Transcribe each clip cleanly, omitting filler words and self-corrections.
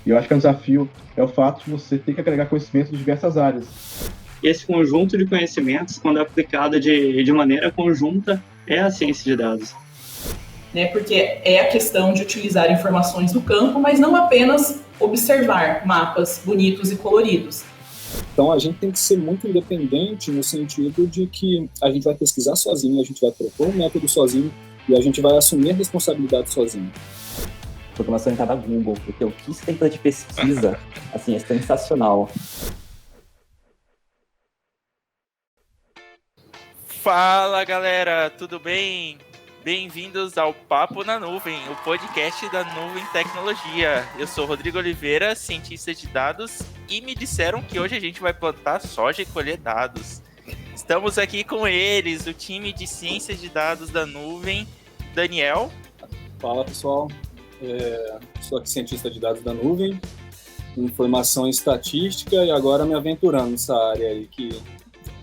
E eu acho que o desafio é o fato de você ter que agregar conhecimento de diversas áreas. Esse conjunto de conhecimentos, quando aplicado de maneira conjunta, é a ciência de dados. Né, porque é a questão de utilizar informações do campo, mas não apenas observar mapas bonitos e coloridos. Então a gente tem que ser muito independente no sentido de que a gente vai pesquisar sozinho, a gente vai propor um método sozinho e a gente vai assumir a responsabilidade sozinho. Programação em cada Google, porque o que você tem que fazer de pesquisa, assim, é sensacional. Fala galera, tudo bem? Bem-vindos ao Papo na Nuvem, o podcast da Nuvem Tecnologia. Eu sou Rodrigo Oliveira, cientista de dados, e me disseram que hoje a gente vai plantar soja e colher dados. Estamos aqui com eles, o time de ciência de dados da Nuvem, Daniel. Fala pessoal, sou aqui cientista de dados da Nuvem, em formação em estatística e agora me aventurando nessa área aí que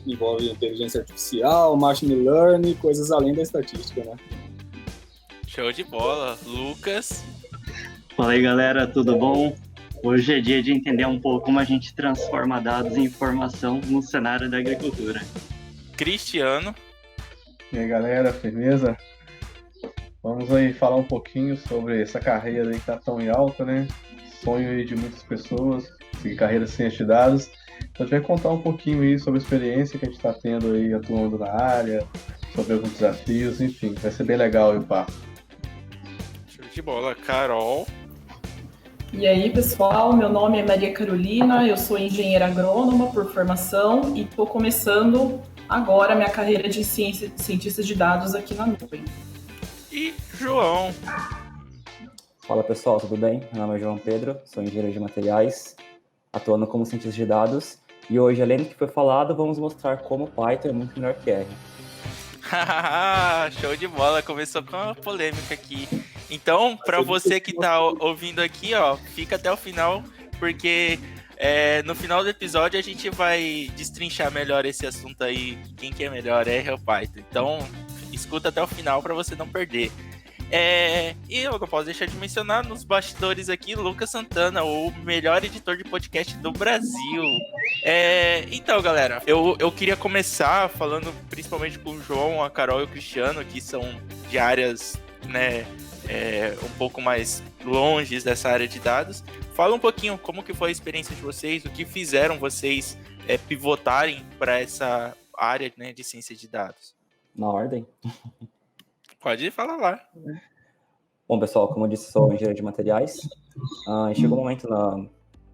envolve inteligência artificial, machine learning, coisas além da estatística, né? Show de bola. Lucas. Fala aí, galera, tudo bom? Hoje é dia de entender um pouco como a gente transforma dados em informação no cenário da agricultura. Cristiano. E aí, galera, firmeza? Vamos aí falar um pouquinho sobre essa carreira aí que tá tão em alta, né? Sonho aí de muitas pessoas, seguir carreira sem ciência de dados. Então a gente vai contar um pouquinho aí sobre a experiência que a gente está tendo aí atuando na área, sobre alguns desafios, enfim, vai ser bem legal aí o papo. Show de bola. Carol. E aí, pessoal, meu nome é Maria Carolina, eu sou engenheira agrônoma por formação e estou começando agora a minha carreira de cientista de dados aqui na Nuvem. E João. Fala pessoal, tudo bem? Meu nome é João Pedro, sou engenheiro de materiais, atuando como cientista de dados, e hoje, além do que foi falado, vamos mostrar como Python é muito melhor que R. Show de bola, começou com uma polêmica aqui. Então, para você que tá ouvindo aqui, ó, fica até o final, porque no final do episódio a gente vai destrinchar melhor esse assunto aí, quem que é melhor, R ou Python. Então, escuta até o final para você não perder. E eu não posso deixar de mencionar nos bastidores aqui Lucas Santana, o melhor editor de podcast do Brasil. Então, galera, eu queria começar falando principalmente com o João, a Carol e o Cristiano, que são de áreas, né, um pouco mais longes dessa área de dados. Fala um pouquinho como que foi a experiência de vocês, o que fizeram vocês pivotarem para essa área, né, de ciência de dados. Na ordem? Pode falar lá. Bom, pessoal, como eu disse, sou engenheiro de materiais. Chegou um momento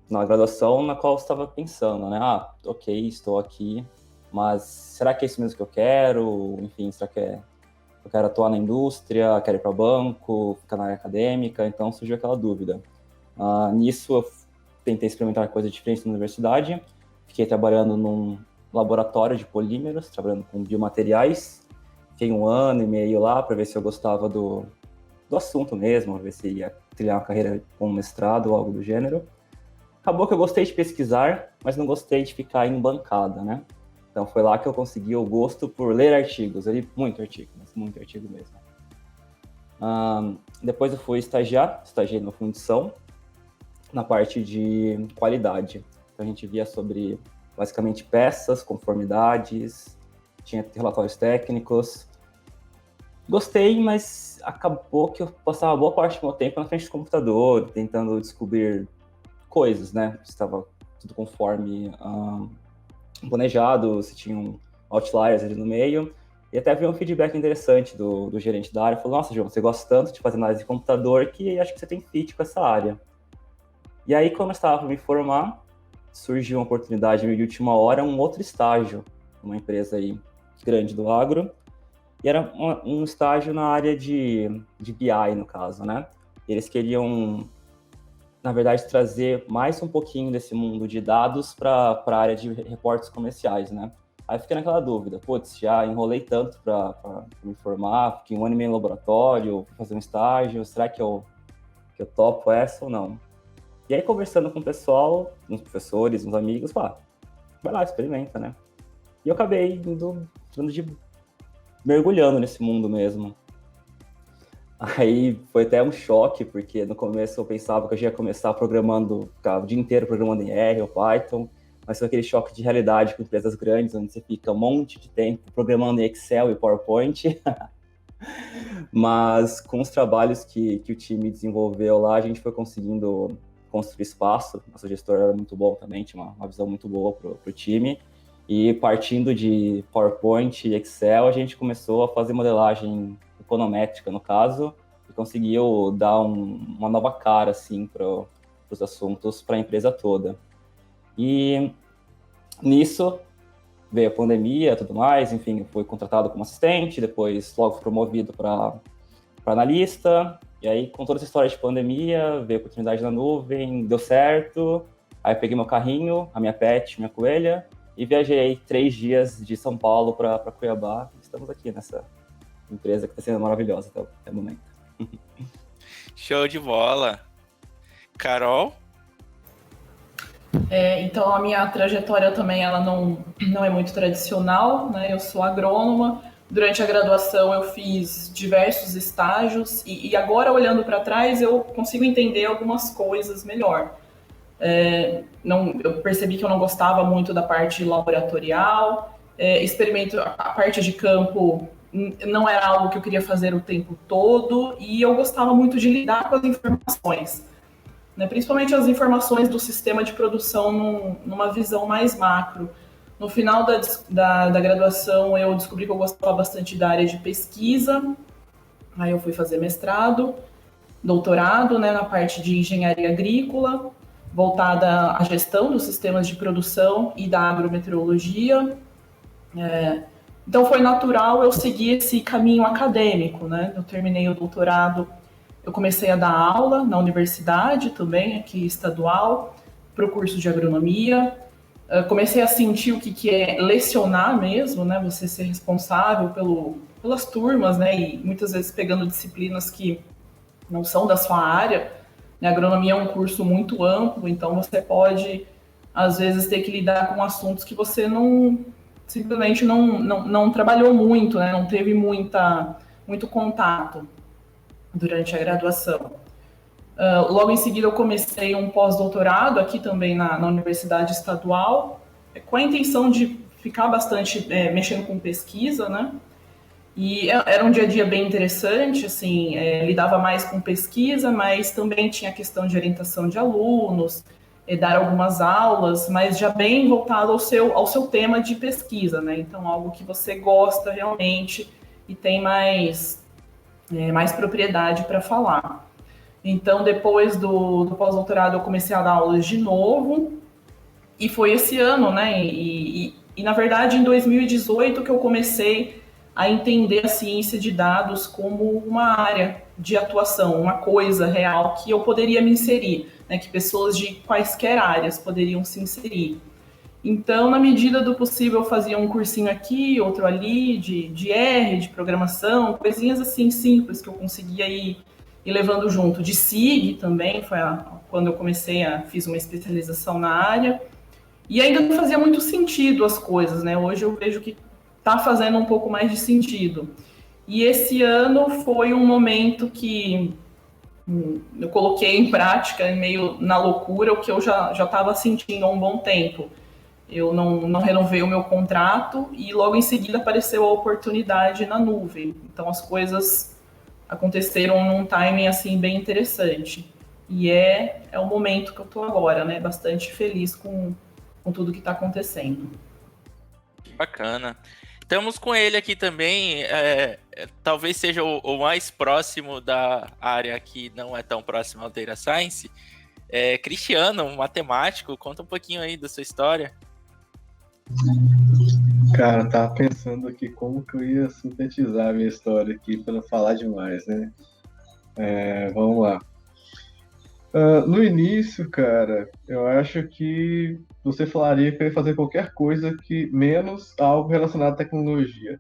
na graduação na qual eu estava pensando, né? Ok, estou aqui, mas será que é isso mesmo que eu quero? Enfim, será que eu quero atuar na indústria, quero ir para banco, ficar na área acadêmica? Então surgiu aquela dúvida. Nisso eu tentei experimentar coisas diferentes na universidade. Fiquei trabalhando num laboratório de polímeros, trabalhando com biomateriais. Fiquei 1 ano e meio lá para ver se eu gostava do assunto mesmo, ver se ia trilhar uma carreira com mestrado ou algo do gênero. Acabou que eu gostei de pesquisar, mas não gostei de ficar em bancada, né? Então foi lá que eu consegui o gosto por ler artigos. Eu li muito artigo mesmo. Depois eu fui estagiei no Fundição, na parte de qualidade. Então a gente via sobre, basicamente, peças, conformidades, tinha relatórios técnicos. Gostei, mas acabou que eu passava boa parte do meu tempo na frente do computador, tentando descobrir coisas, né? Estava tudo conforme planejado, se tinham outliers ali no meio. E até vi um feedback interessante do gerente da área. Falou, nossa, João, você gosta tanto de fazer análise de computador que acho que você tem fit com essa área. E aí, quando eu estava para me formar, surgiu uma oportunidade meio de última hora, um outro estágio, uma empresa aí grande do agro. E era um estágio na área de BI, no caso, né? Eles queriam, na verdade, trazer mais um pouquinho desse mundo de dados para a área de reportes comerciais, né? Aí fiquei naquela dúvida, já enrolei tanto para me formar, fiquei 1 ano e meio no laboratório, fui fazer um estágio, será que eu topo essa ou não? E aí, conversando com o pessoal, uns professores, uns amigos, vai lá, experimenta, né? E eu acabei mergulhando nesse mundo mesmo. Aí foi até um choque, porque no começo eu pensava que eu já ia começar programando, ficava o dia inteiro programando em R ou Python, mas foi aquele choque de realidade com empresas grandes, onde você fica um monte de tempo programando em Excel e PowerPoint. Mas com os trabalhos que o time desenvolveu lá, a gente foi conseguindo construir espaço. Nosso gestor era muito bom também, tinha uma visão muito boa para o time. E partindo de PowerPoint e Excel, a gente começou a fazer modelagem econométrica, no caso, e conseguiu dar uma nova cara assim, para os assuntos para a empresa toda. E nisso veio a pandemia e tudo mais, enfim, fui contratado como assistente, depois logo fui promovido para analista, e aí com toda essa história de pandemia, veio a oportunidade na nuvem, deu certo, aí peguei meu carrinho, a minha pet, minha coelha, e viajei 3 dias de São Paulo para Cuiabá. Estamos aqui nessa empresa que está sendo maravilhosa até o momento. Show de bola. Carol? Então, a minha trajetória também ela não é muito tradicional, né? Eu sou agrônoma. Durante a graduação, eu fiz diversos estágios e agora, olhando para trás, eu consigo entender algumas coisas melhor. Eu percebi que eu não gostava muito da parte laboratorial, experimento a parte de campo não era algo que eu queria fazer o tempo todo e eu gostava muito de lidar com as informações, né, principalmente as informações do sistema de produção numa visão mais macro. No final da graduação eu descobri que eu gostava bastante da área de pesquisa, aí eu fui fazer mestrado, doutorado, né, na parte de engenharia agrícola, voltada à gestão dos sistemas de produção e da agrometeorologia. Então foi natural eu seguir esse caminho acadêmico, né? Eu terminei o doutorado, eu comecei a dar aula na universidade também, aqui estadual, para o curso de agronomia. Comecei a sentir o que é lecionar mesmo, né? Você ser responsável pelas turmas, né? E muitas vezes pegando disciplinas que não são da sua área. A agronomia é um curso muito amplo, então você pode, às vezes, ter que lidar com assuntos que você simplesmente não trabalhou muito, né? Não teve muito contato durante a graduação. Logo em seguida, eu comecei um pós-doutorado aqui também na Universidade Estadual, com a intenção de ficar bastante mexendo com pesquisa, né? E era um dia a dia bem interessante, assim, lidava mais com pesquisa, mas também tinha a questão de orientação de alunos, dar algumas aulas, mas já bem voltado ao seu tema de pesquisa, né? Então, algo que você gosta realmente e tem mais propriedade para falar. Então, depois do pós-doutorado, eu comecei a dar aulas de novo, e foi esse ano, né? E na verdade, em 2018 que eu comecei a entender a ciência de dados como uma área de atuação, uma coisa real que eu poderia me inserir, né, que pessoas de quaisquer áreas poderiam se inserir. Então, na medida do possível, eu fazia um cursinho aqui, outro ali, de R, de programação, coisinhas assim simples que eu conseguia ir levando junto. De SIG também, foi quando eu fiz uma especialização na área. E ainda não fazia muito sentido as coisas, né? Hoje eu vejo que está fazendo um pouco mais de sentido. E esse ano foi um momento que eu coloquei em prática, meio na loucura, o que eu já estava sentindo há um bom tempo. Eu não renovei o meu contrato e logo em seguida apareceu a oportunidade na nuvem. Então as coisas aconteceram num timing assim bem interessante. E é o momento que eu estou agora, né? Bastante feliz com tudo que está acontecendo. Bacana. Estamos com ele aqui também, talvez seja o mais próximo da área que não é tão próximo ao Data Science. Cristiano, um matemático, conta um pouquinho aí da sua história. Cara, eu tava pensando aqui como que eu ia sintetizar a minha história aqui para não falar demais, né? Vamos lá. No início, cara, eu acho que você falaria que eu ia fazer qualquer coisa que menos algo relacionado à tecnologia.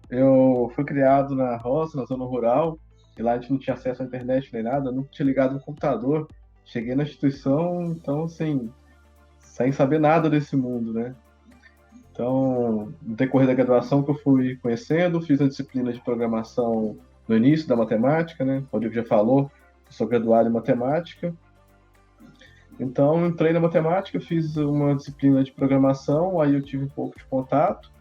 Eu fui criado na roça, na zona rural, e lá a gente não tinha acesso à internet nem nada, nunca tinha ligado no computador. Cheguei na instituição, então, assim, sem saber nada desse mundo, né? Então, no decorrer da graduação que eu fui conhecendo, fiz a disciplina de programação no início da matemática, né? O Rodrigo já falou, eu sou graduado em matemática. Então, entrei na matemática, fiz uma disciplina de programação, aí eu tive um pouco de contato,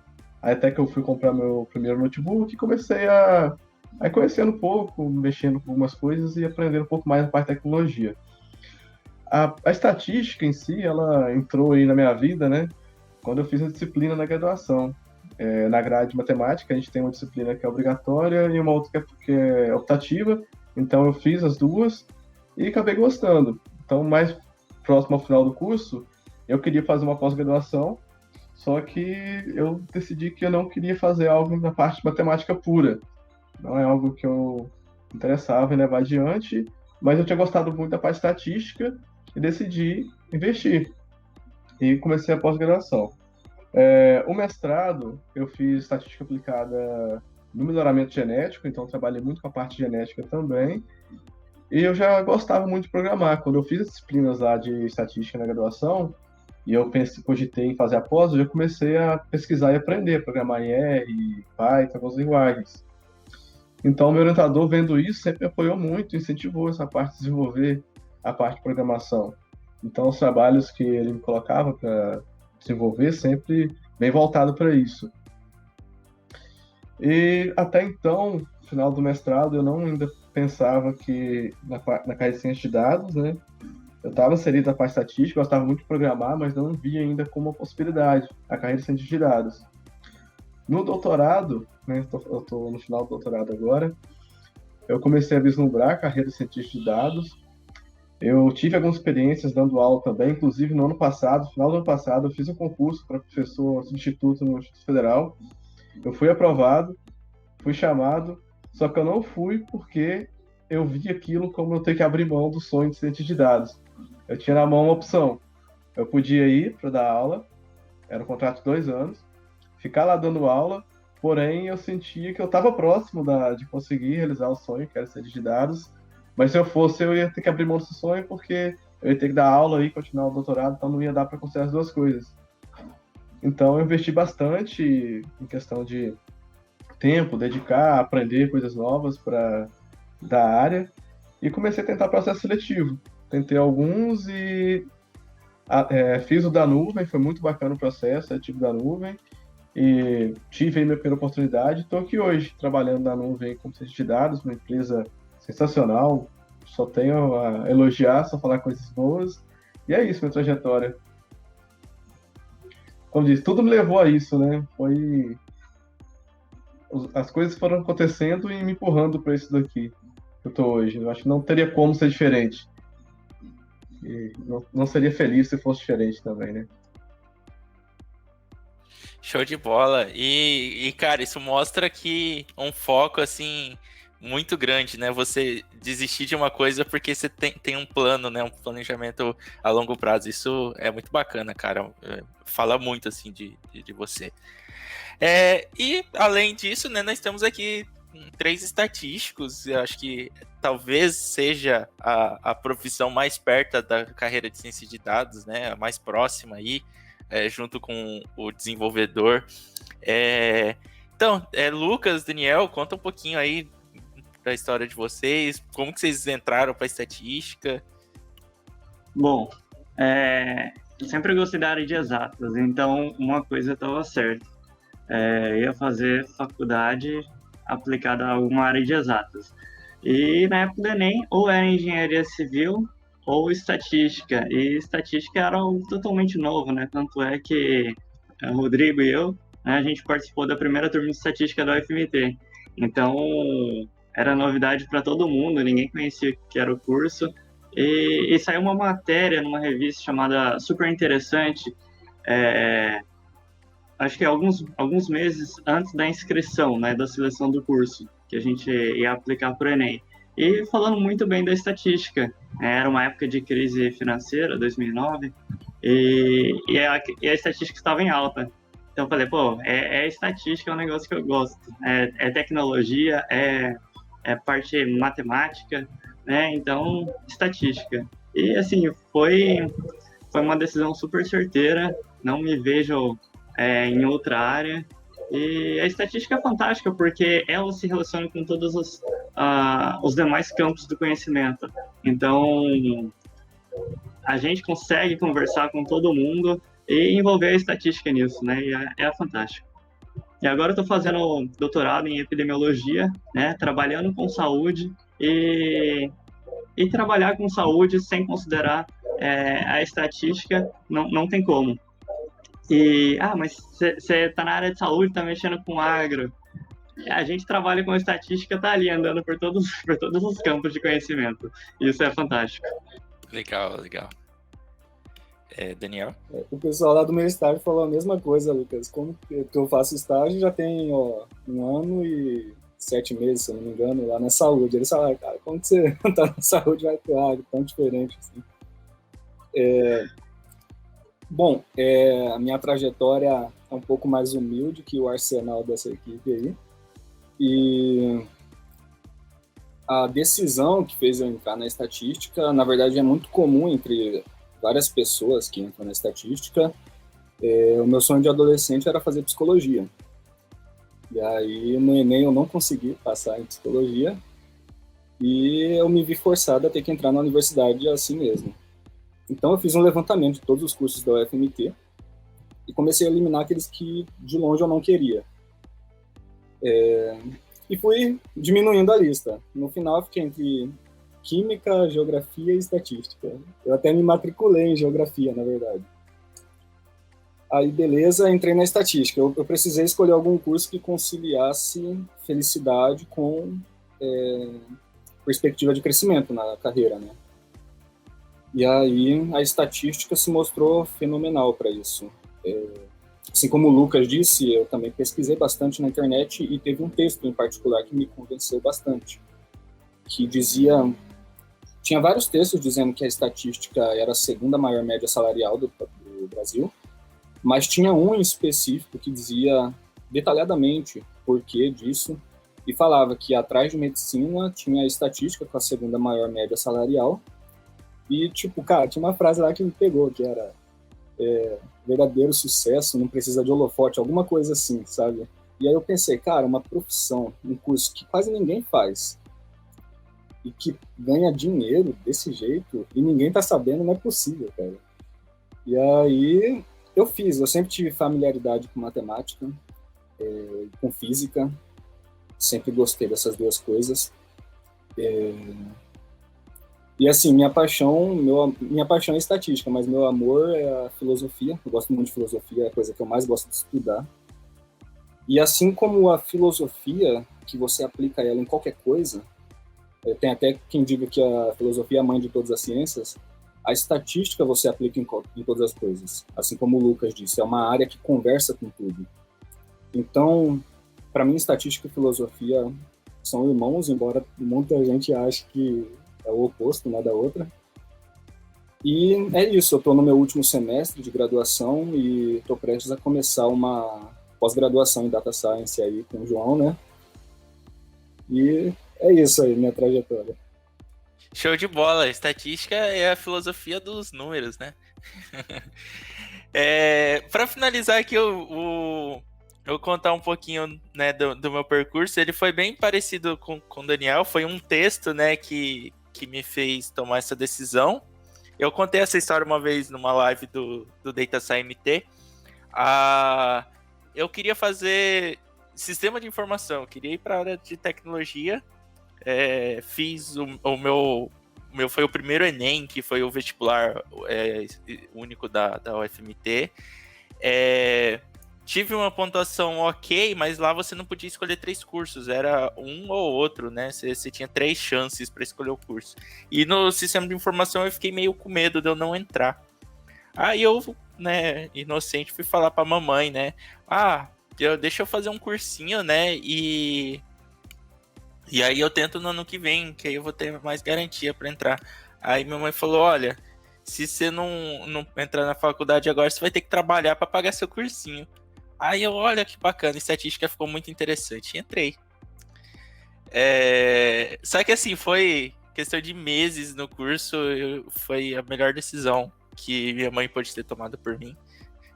aí até que eu fui comprar meu primeiro notebook e comecei a conhecendo um pouco, mexendo com algumas coisas e aprendendo um pouco mais da parte de tecnologia. A estatística em si, ela entrou aí na minha vida, né? Quando eu fiz a disciplina na graduação. Na grade de matemática, a gente tem uma disciplina que é obrigatória e uma outra que é optativa. Então, eu fiz as duas e acabei gostando. Então, mais próximo ao final do curso, eu queria fazer uma pós-graduação, só que eu decidi que eu não queria fazer algo na parte de matemática pura. Não é algo que eu interessava em levar adiante, mas eu tinha gostado muito da parte estatística e decidi investir. E comecei a pós-graduação. O mestrado, eu fiz estatística aplicada no melhoramento genético, então trabalhei muito com a parte genética também. E eu já gostava muito de programar. Quando eu fiz as disciplinas lá de estatística na graduação, e eu cogitei em fazer a pós, eu já comecei a pesquisar e aprender a programar em R, Python, algumas linguagens. Então, meu orientador, vendo isso, sempre me apoiou muito, incentivou essa parte de desenvolver a parte de programação. Então, os trabalhos que ele me colocava para desenvolver sempre bem voltado para isso. E até então, no final do mestrado, eu não ainda pensava que na carreira de ciência de dados, né? Eu estava inserido na parte estatística, gostava muito de programar, mas não via ainda como uma possibilidade a carreira de ciência de dados. No doutorado, né? Eu estou no final do doutorado agora, eu comecei a vislumbrar a carreira de cientista de dados. Eu tive algumas experiências dando aula também, inclusive no ano passado, no final do ano passado, eu fiz um concurso para professor substituto no Instituto Federal. Eu fui aprovado, fui chamado, só que eu não fui porque eu vi aquilo como eu ter que abrir mão do sonho de cientista de dados. Eu tinha na mão uma opção. Eu podia ir para dar aula, era um contrato de 2 anos, ficar lá dando aula, porém eu sentia que eu estava próximo de conseguir realizar o sonho, que era cientista de dados, mas se eu fosse, eu ia ter que abrir mão desse sonho porque eu ia ter que dar aula e continuar o doutorado, então não ia dar para conciliar as duas coisas. Então eu investi bastante em questão de tempo, dedicar, aprender coisas novas da área e comecei a tentar processo seletivo. Tentei alguns e fiz o da nuvem, foi muito bacana o processo seletivo da nuvem e tive aí minha primeira oportunidade. Estou aqui hoje trabalhando na nuvem como cientista de dados, uma empresa sensacional, só tenho a elogiar, só falar coisas boas e é isso, minha trajetória. Como disse, tudo me levou a isso, né? As coisas foram acontecendo e me empurrando para isso daqui que eu tô hoje. Eu acho que não teria como ser diferente. E não seria feliz se fosse diferente também, né? Show de bola. E cara, isso mostra que um foco, assim, muito grande, né? Você desistir de uma coisa porque você tem um plano, né? Um planejamento a longo prazo. Isso é muito bacana, cara. Fala muito, assim, de você. E, além disso, né? Nós temos aqui 3 estatísticos. Eu acho que talvez seja a profissão mais perto da carreira de ciência de dados, né? A mais próxima aí, junto com o desenvolvedor. Então, Lucas, Daniel, conta um pouquinho aí da história de vocês, como que vocês entraram para estatística? Bom, eu sempre gostei da área de exatas, então uma coisa estava certa. Eu ia fazer faculdade aplicada a alguma área de exatas. E na época do Enem, ou era engenharia civil ou estatística. E estatística era algo totalmente novo, né? Tanto é que o Rodrigo e eu, né, a gente participou da primeira turma de estatística da UFMT. Então, era novidade para todo mundo, ninguém conhecia o que era o curso. E saiu uma matéria numa revista chamada Super Interessante, acho que alguns meses antes da inscrição, né, da seleção do curso, que a gente ia aplicar para o Enem. E falando muito bem da estatística. Era uma época de crise financeira, 2009, e a estatística estava em alta. Então eu falei, estatística é um negócio que eu gosto. É tecnologia, é parte matemática, né? Então, estatística. E, assim, foi uma decisão super certeira, não me vejo em outra área. E a estatística é fantástica, porque ela se relaciona com todas os demais campos do conhecimento. Então, a gente consegue conversar com todo mundo e envolver a estatística nisso, né? E é fantástico. E agora eu estou fazendo doutorado em epidemiologia, né? Trabalhando com saúde e trabalhar com saúde sem considerar a estatística não tem como. Mas você está na área de saúde, está mexendo com agro. A gente trabalha com estatística, tá ali andando por todos os campos de conhecimento. Isso é fantástico. Legal. Daniel? O pessoal lá do meu estágio falou a mesma coisa, Lucas. Como que eu faço estágio, já tem 1 ano e 7 meses, se eu não me engano, lá na saúde. Eles falaram, cara, como que você tá na saúde vai pro agro, tão diferente assim. Bom, a minha trajetória é um pouco mais humilde que o arsenal dessa equipe aí. E a decisão que fez eu entrar na estatística, na verdade, é muito comum entre várias pessoas que entram na estatística. O meu sonho de adolescente era fazer psicologia. E aí, no Enem, eu não consegui passar em psicologia. E eu me vi forçado a ter que entrar na universidade assim mesmo. Então, eu fiz um levantamento de todos os cursos da UFMT e comecei a eliminar aqueles que, de longe, eu não queria. E fui diminuindo a lista. No final, fiquei entre Química, Geografia e Estatística. Eu até me matriculei em Geografia, na verdade. Aí, beleza, entrei na Estatística. Eu precisei escolher algum curso que conciliasse felicidade com perspectiva de crescimento na carreira, né? E aí, a Estatística se mostrou fenomenal para isso. Assim como o Lucas disse, eu também pesquisei bastante na internet e teve um texto em particular que me convenceu bastante, que dizia... Tinha vários textos dizendo que a estatística era a segunda maior média salarial do Brasil, mas tinha um em específico que dizia detalhadamente por que disso e falava que atrás de medicina tinha a estatística com a segunda maior média salarial e, tipo, cara, tinha uma frase lá que me pegou, que era verdadeiro sucesso, não precisa de holofote, alguma coisa assim, sabe? E aí eu pensei, cara, uma profissão, um curso que quase ninguém faz e que ganha dinheiro desse jeito e ninguém tá sabendo, não é possível, cara. E aí eu sempre tive familiaridade com matemática, com física, sempre gostei dessas duas coisas. E assim, minha paixão é estatística, mas meu amor é a filosofia. Eu gosto muito de filosofia, é a coisa que eu mais gosto de estudar. E assim como a filosofia, que você aplica ela em qualquer coisa, tem até quem diga que a filosofia é a mãe de todas as ciências, a estatística você aplica em todas as coisas. Assim como o Lucas disse, é uma área que conversa com tudo. Então, para mim, estatística e filosofia são irmãos, embora muita gente ache que é o oposto uma da outra. E é isso, eu estou no meu último semestre de graduação e estou prestes a começar uma pós-graduação em Data Science aí com o João, né? E é isso aí, minha trajetória. Show de bola, estatística é a filosofia dos números, né? Para finalizar aqui, eu vou contar um pouquinho, né, do meu percurso. Ele foi bem parecido com o Daniel, foi um texto, né, que me fez tomar essa decisão. Eu contei essa história uma vez numa live do Data Science. Eu queria fazer sistema de informação, eu queria ir para a área de tecnologia. Fiz o meu foi o primeiro Enem, que foi o vestibular único da UFMT. Tive uma pontuação ok, mas lá você não podia escolher 3 cursos, era um ou outro, né? Você tinha 3 chances para escolher o curso. E no sistema de informação eu fiquei meio com medo de eu não entrar. Aí eu, né, inocente, fui falar pra mamãe, né? Deixa eu fazer um cursinho, né? E aí eu tento no ano que vem, que aí eu vou ter mais garantia para entrar. Aí minha mãe falou, olha, se você não entrar na faculdade agora, você vai ter que trabalhar para pagar seu cursinho. Aí eu, olha que bacana, estatística ficou muito interessante. Entrei. Só que assim, foi questão de meses no curso, foi a melhor decisão que minha mãe pôde ter tomado por mim,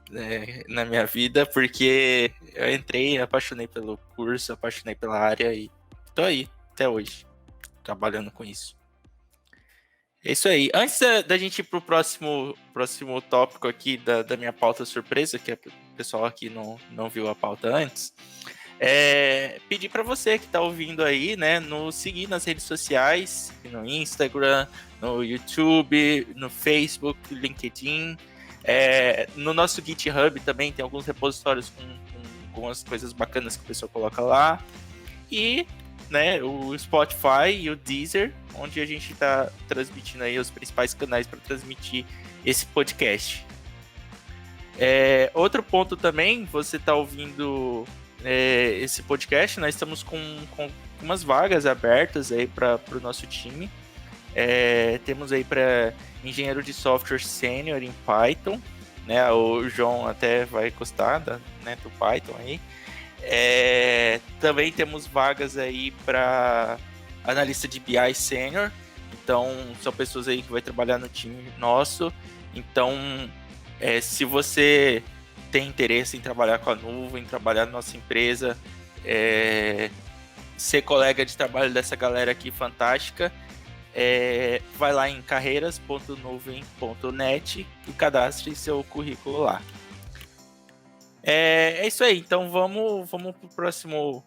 né, na minha vida, porque eu entrei, apaixonei pelo curso, apaixonei pela área e tô aí até hoje. trabalhando com isso. É isso aí. Antes da gente ir para o próximo tópico aqui da minha pauta surpresa, que o pessoal aqui não viu a pauta antes, pedir para você que está ouvindo aí, né, nos seguir nas redes sociais, no Instagram, no YouTube, no Facebook, LinkedIn, no nosso GitHub também tem alguns repositórios com as coisas bacanas que o pessoal coloca lá, e, né, o Spotify e o Deezer, onde a gente está transmitindo aí os principais canais para transmitir esse podcast. Outro ponto também, você está ouvindo esse podcast, nós estamos com umas vagas abertas aí para o nosso time. Temos aí para engenheiro de software sênior em Python, né? O João até vai gostar do Python aí. Também temos vagas aí para analista de BI sênior, então são pessoas aí que vai trabalhar no time nosso. Então, se você tem interesse em trabalhar com a nuvem, trabalhar na nossa empresa, ser colega de trabalho dessa galera aqui fantástica, vai lá em carreiras.nuvem.net e cadastre seu currículo lá. É isso aí, então vamos pro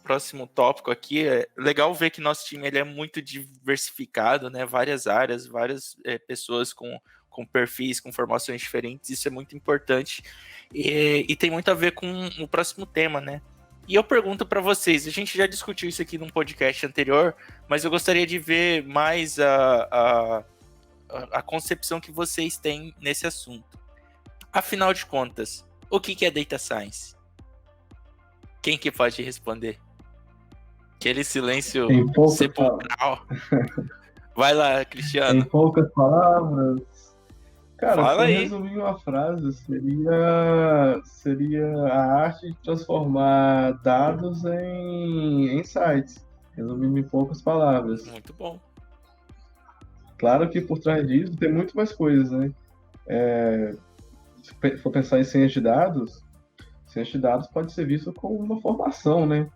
próximo tópico aqui. É legal ver que nosso time ele é muito diversificado, né? Várias áreas, várias pessoas com perfis, com formações diferentes, isso é muito importante e tem muito a ver com o próximo tema, né? E eu pergunto para vocês, a gente já discutiu isso aqui num podcast anterior, mas eu gostaria de ver mais a concepção que vocês têm nesse assunto. Afinal de contas, o que é Data Science? Quem que pode responder? Aquele silêncio sepulcral. Vai lá, Cristiano. Em poucas palavras, cara, Fala se eu aí. resumir uma frase, seria a arte de transformar dados em insights. Resumindo em poucas palavras. Muito bom. Claro que por trás disso tem muito mais coisas, né? Se for pensar em ciência de dados pode ser visto como uma formação, né?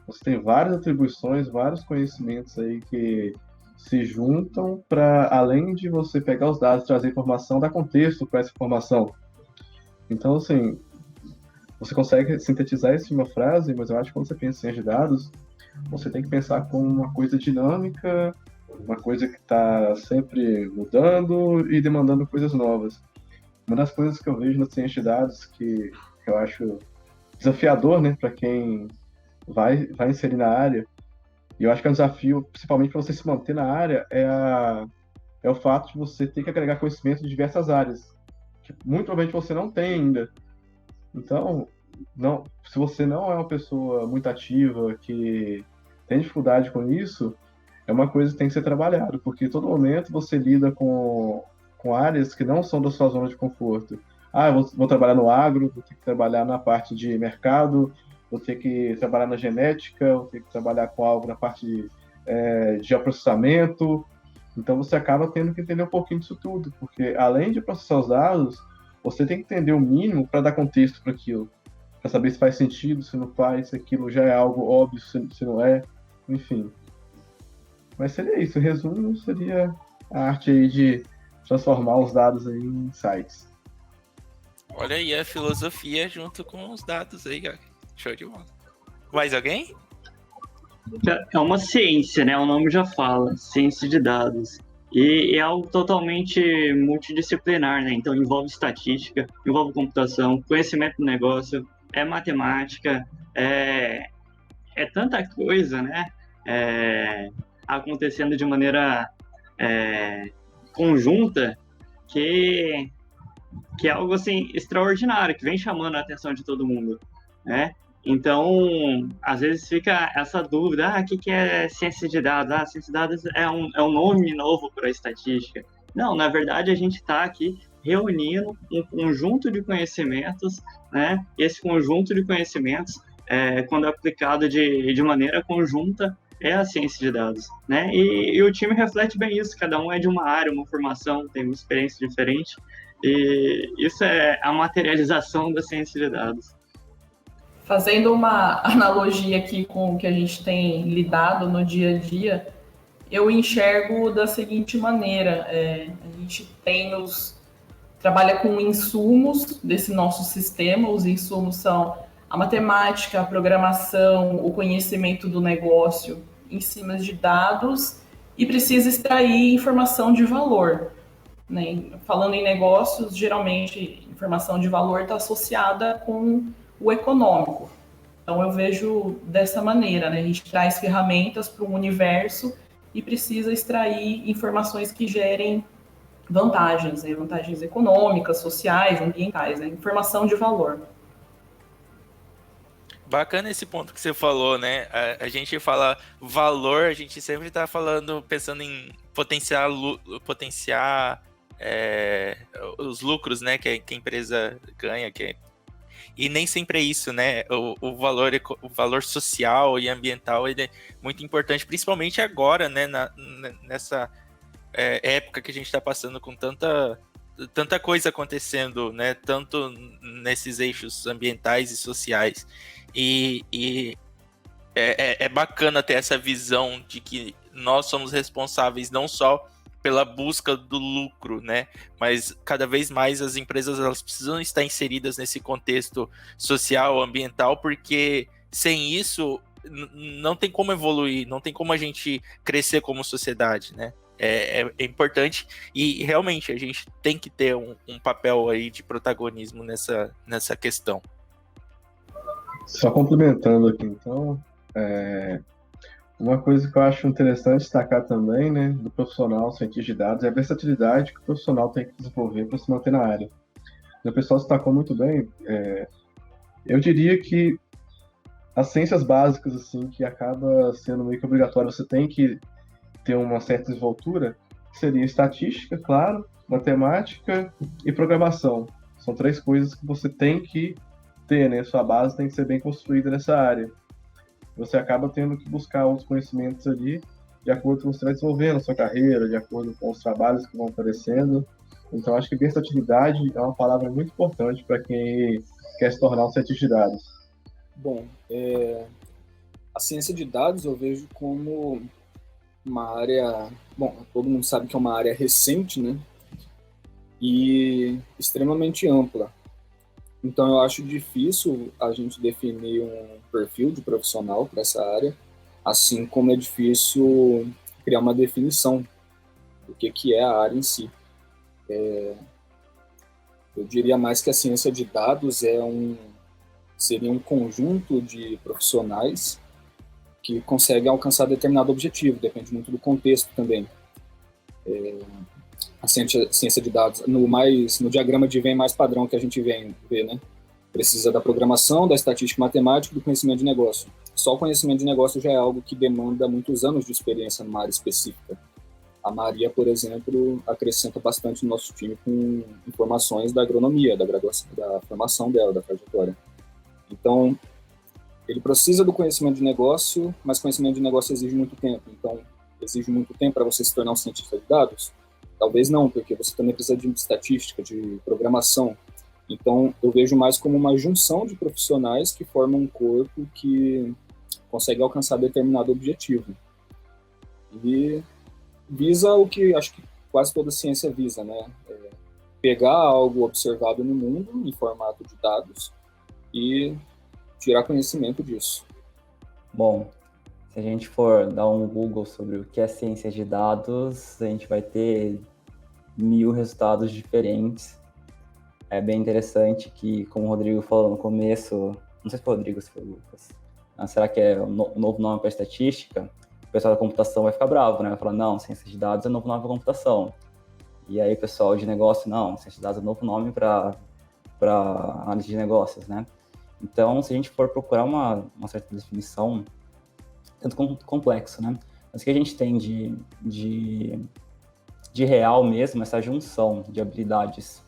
Você tem várias atribuições, vários conhecimentos aí que se juntam para, além de você pegar os dados, trazer informação, dar contexto para essa informação. Então, assim, você consegue sintetizar isso em uma frase, mas eu acho que quando você pensa em ciência de dados, você tem que pensar como uma coisa dinâmica, uma coisa que está sempre mudando e demandando coisas novas. Uma das coisas que eu vejo na ciência de dados que eu acho desafiador, né, para quem vai inserir na área, e eu acho que é um desafio, principalmente para você se manter na área, é o fato de você ter que agregar conhecimento de diversas áreas, que muito provavelmente você não tem ainda. Então, se você não é uma pessoa muito ativa, que tem dificuldade com isso, é uma coisa que tem que ser trabalhado, porque todo momento você lida com áreas que não são da sua zona de conforto. Eu vou trabalhar no agro, vou ter que trabalhar na parte de mercado, vou ter que trabalhar na genética, vou ter que trabalhar com algo na parte de geoprocessamento. Então você acaba tendo que entender um pouquinho disso tudo, porque além de processar os dados, você tem que entender o mínimo para dar contexto para aquilo, para saber se faz sentido, se não faz, se aquilo já é algo óbvio, se não é, enfim. Mas seria isso, o resumo seria a arte aí de transformar os dados aí em insights. Olha aí a filosofia junto com os dados aí, cara. Show de bola. Mais alguém? É uma ciência, né? O nome já fala, ciência de dados. E é algo totalmente multidisciplinar, né? Então envolve estatística, envolve computação, conhecimento do negócio, matemática, é tanta coisa, né? Acontecendo de maneira conjunta que é algo assim extraordinário, que vem chamando a atenção de todo mundo, né? Então, às vezes fica essa dúvida, o que é ciência de dados? Ciência de dados é um nome novo para a estatística. Não, na verdade, a gente está aqui reunindo um conjunto de conhecimentos, né? E esse conjunto de conhecimentos, quando aplicado de maneira conjunta, é a ciência de dados, né? E o time reflete bem isso, cada um é de uma área, uma formação, tem uma experiência diferente, e isso é a materialização da ciência de dados. Fazendo uma analogia aqui com o que a gente tem lidado no dia a dia, eu enxergo da seguinte maneira: a gente trabalha com insumos desse nosso sistema. Os insumos são a matemática, a programação, o conhecimento do negócio em cima de dados, e precisa extrair informação de valor, né? Falando em negócios, geralmente informação de valor está associada com o econômico. Então eu vejo dessa maneira, né? A gente traz ferramentas para um universo e precisa extrair informações que gerem vantagens, né? Vantagens econômicas, sociais, ambientais, né? Informação de valor. Bacana esse ponto que você falou, né? A gente fala valor, a gente sempre está falando, pensando em potenciar os lucros, né? Que a empresa ganha, e nem sempre é isso, né? O valor social e ambiental, ele é muito importante, principalmente agora, né? Nessa época que a gente está passando com tanta coisa acontecendo, né? Tanto nesses eixos ambientais e sociais. E é bacana ter essa visão de que nós somos responsáveis não só pela busca do lucro, né? Mas cada vez mais as empresas, elas precisam estar inseridas nesse contexto social, ambiental, porque sem isso não tem como evoluir, não tem como a gente crescer como sociedade, né? É importante, e realmente a gente tem que ter um papel aí de protagonismo nessa questão. Só complementando aqui, então, uma coisa que eu acho interessante destacar também, né, do profissional cientista de dados é a versatilidade que o profissional tem que desenvolver para se manter na área. O pessoal destacou muito bem. Eu diria que as ciências básicas, assim, que acaba sendo meio que obrigatório, você tem que ter uma certa desenvoltura, seria estatística, claro, matemática e programação. São 3 coisas que você tem que ter, né? Sua base tem que ser bem construída nessa área. Você acaba tendo que buscar outros conhecimentos ali, de acordo com o que você vai desenvolvendo a sua carreira, de acordo com os trabalhos que vão aparecendo. Então, acho que versatilidade é uma palavra muito importante para quem quer se tornar um cientista de dados. Bom, a ciência de dados eu vejo como uma área... Bom, todo mundo sabe que é uma área recente, né? E extremamente ampla. Então, eu acho difícil a gente definir um perfil de profissional para essa área, assim como é difícil criar uma definição do que é a área em si. Eu diria mais que a ciência de dados seria um conjunto de profissionais que conseguem alcançar determinado objetivo, depende muito do contexto também. A ciência de dados, no diagrama de Venn mais padrão que a gente vê, né? Precisa da programação, da estatística matemática e do conhecimento de negócio. Só o conhecimento de negócio já é algo que demanda muitos anos de experiência numa área específica. A Maria, por exemplo, acrescenta bastante no nosso time com informações da agronomia, da graduação, da formação dela, da trajetória. Então, ele precisa do conhecimento de negócio, mas conhecimento de negócio exige muito tempo. Então, exige muito tempo para você se tornar um cientista de dados? Talvez não, porque você também precisa de estatística, de programação. Então, eu vejo mais como uma junção de profissionais que formam um corpo que consegue alcançar determinado objetivo. E visa o que acho que quase toda ciência visa, né? Pegar algo observado no mundo em formato de dados e tirar conhecimento disso. Bom, se a gente for dar um Google sobre o que é ciência de dados, a gente vai ter 1000 resultados diferentes. É bem interessante que, como o Rodrigo falou no começo, não sei se foi o Rodrigo, se foi o Lucas, será que é um novo nome para estatística? O pessoal da computação vai ficar bravo, né? Vai falar, não, ciência de dados é novo nome para computação. E aí o pessoal de negócio, não, ciência de dados é novo nome para análise de negócios, né? Então, se a gente for procurar uma certa definição, tanto complexo, né? Mas o que a gente tem de real mesmo, essa junção de habilidades.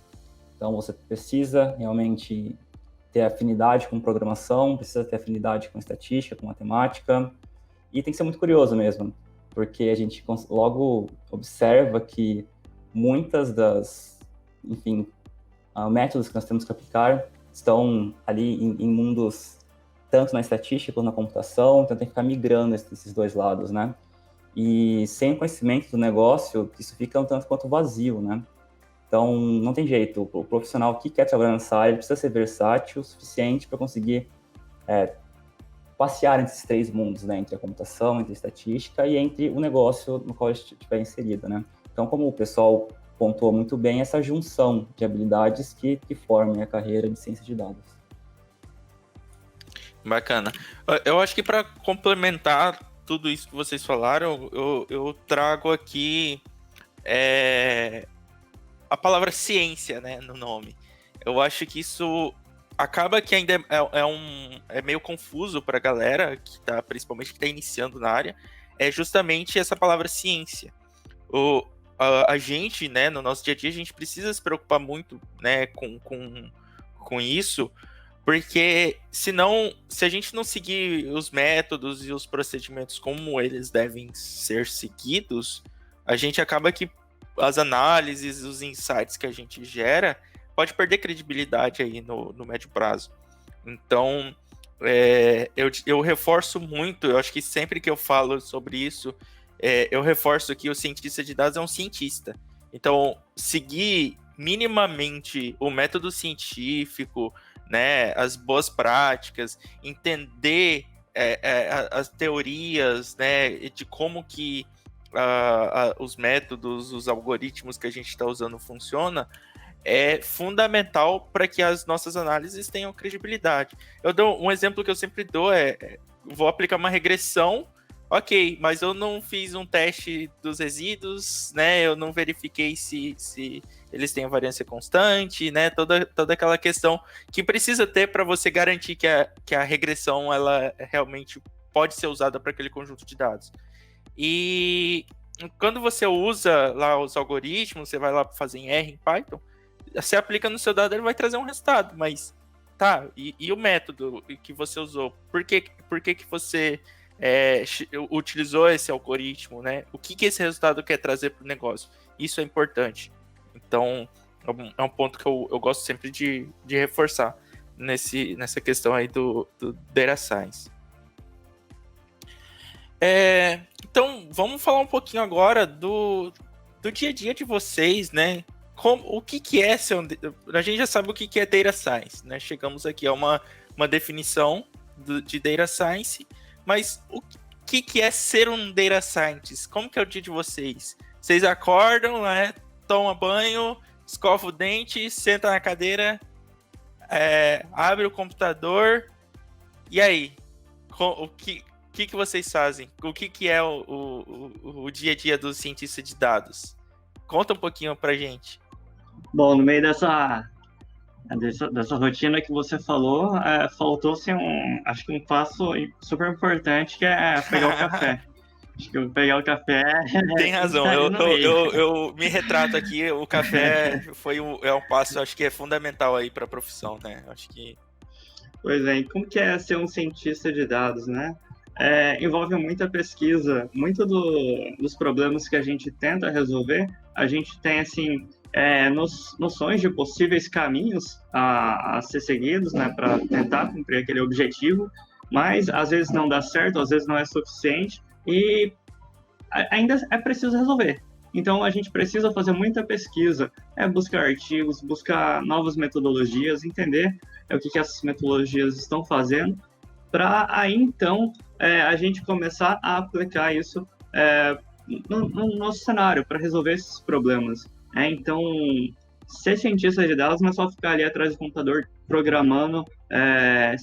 Então, você precisa realmente ter afinidade com programação, precisa ter afinidade com estatística, com matemática, e tem que ser muito curioso mesmo, porque a gente logo observa que muitas métodos que nós temos que aplicar estão ali em mundos, tanto na estatística quanto na computação, então tem que ficar migrando esses dois lados, né? e sem o conhecimento do negócio, isso fica um tanto quanto vazio, né? Então, não tem jeito. O profissional que quer trabalhar nessa área precisa ser versátil o suficiente para conseguir passear entre esses três mundos, né? Entre a computação, entre a estatística e entre o negócio no qual ele estiver inserido, né? Então, como o pessoal pontuou muito bem, essa junção de habilidades que formem a carreira de ciência de dados. Bacana. Eu acho que para complementar tudo isso que vocês falaram, eu trago aqui a palavra ciência, né, no nome. Eu acho que isso acaba que ainda é meio confuso para a galera que tá, principalmente que está iniciando na área, é justamente essa palavra ciência. A gente, né, no nosso dia a dia, a gente precisa se preocupar muito, né, com isso, porque senão, se a gente não seguir os métodos e os procedimentos como eles devem ser seguidos, a gente acaba que as análises, os insights que a gente gera, pode perder credibilidade aí no médio prazo. Então, eu reforço muito, eu acho que sempre que eu falo sobre isso, eu reforço que o cientista de dados é um cientista. Então, seguir minimamente o método científico, né, as boas práticas, entender as teorias, né, de como que os métodos, os algoritmos que a gente está usando funcionam, é fundamental para que as nossas análises tenham credibilidade. Eu dou um exemplo que eu sempre dou, vou aplicar uma regressão, ok, mas eu não fiz um teste dos resíduos, né, eu não verifiquei se eles têm variância constante, né, toda aquela questão que precisa ter para você garantir que a regressão ela realmente pode ser usada para aquele conjunto de dados. E quando você usa lá os algoritmos, você vai lá fazer em R, em Python, você aplica no seu dado, ele vai trazer um resultado, mas tá, e o método que você usou? Por que você utilizou esse algoritmo, né? O que esse resultado quer trazer para o negócio? Isso é importante. Então, é um ponto que eu gosto sempre de reforçar nessa questão aí do Data Science. Então, vamos falar um pouquinho agora do dia a dia de vocês, né? O que é ser a gente já sabe o que é Data Science, né? Chegamos aqui a uma definição de Data Science, mas o que é ser um Data Scientist? Como que é o dia de vocês? Vocês acordam, né? Toma banho, escova o dente, senta na cadeira, abre o computador, e aí? O que vocês fazem? O que é o dia a dia do cientista de dados? Conta um pouquinho pra gente. Bom, no meio dessa rotina que você falou, faltou-se acho que um passo super importante, que é pegar o café. Acho que pegar o café... Tem razão, eu me retrato aqui, o café é um passo, acho que é fundamental aí para a profissão, né? Acho que... Pois é, e como que é ser um cientista de dados, né? Envolve muita pesquisa, muito dos problemas que a gente tenta resolver, a gente tem, assim, noções de possíveis caminhos a ser seguidos, né, para tentar cumprir aquele objetivo, mas às vezes não dá certo, às vezes não é suficiente, e ainda é preciso resolver. Então, a gente precisa fazer muita pesquisa, buscar artigos, buscar novas metodologias, entender o que essas metodologias estão fazendo, para aí, então, a gente começar a aplicar isso no nosso cenário, para resolver esses problemas. Então, ser cientista de dados não é só ficar ali atrás do computador programando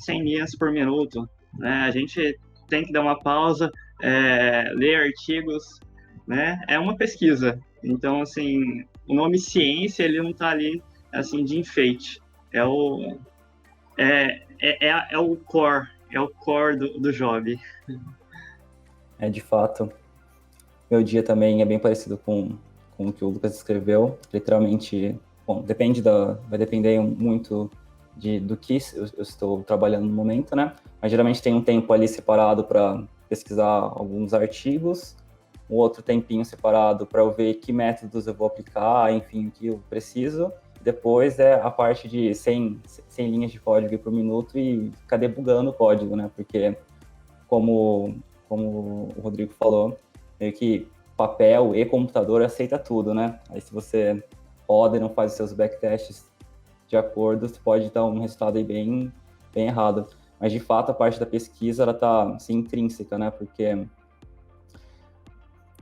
100 linhas por minuto, né? A gente tem que dar uma pausa, ler artigos, né? É uma pesquisa. Então, assim, o nome ciência, ele não está ali, assim, de enfeite. É o core, do job. De fato. Meu dia também é bem parecido com o que o Lucas escreveu. Literalmente, bom, vai depender muito do que eu estou trabalhando no momento, né? Mas geralmente tem um tempo ali separado para pesquisar alguns artigos, um outro tempinho separado para eu ver que métodos eu vou aplicar, enfim, o que eu preciso. Depois a parte de 100 linhas de código por minuto e ficar debugando o código, né? Porque, como o Rodrigo falou, meio que papel e computador aceita tudo, né? Aí se você roda e não faz os seus backtests de acordo, você pode dar um resultado aí bem errado. Mas, de fato, a parte da pesquisa, ela tá, assim, intrínseca, né? Porque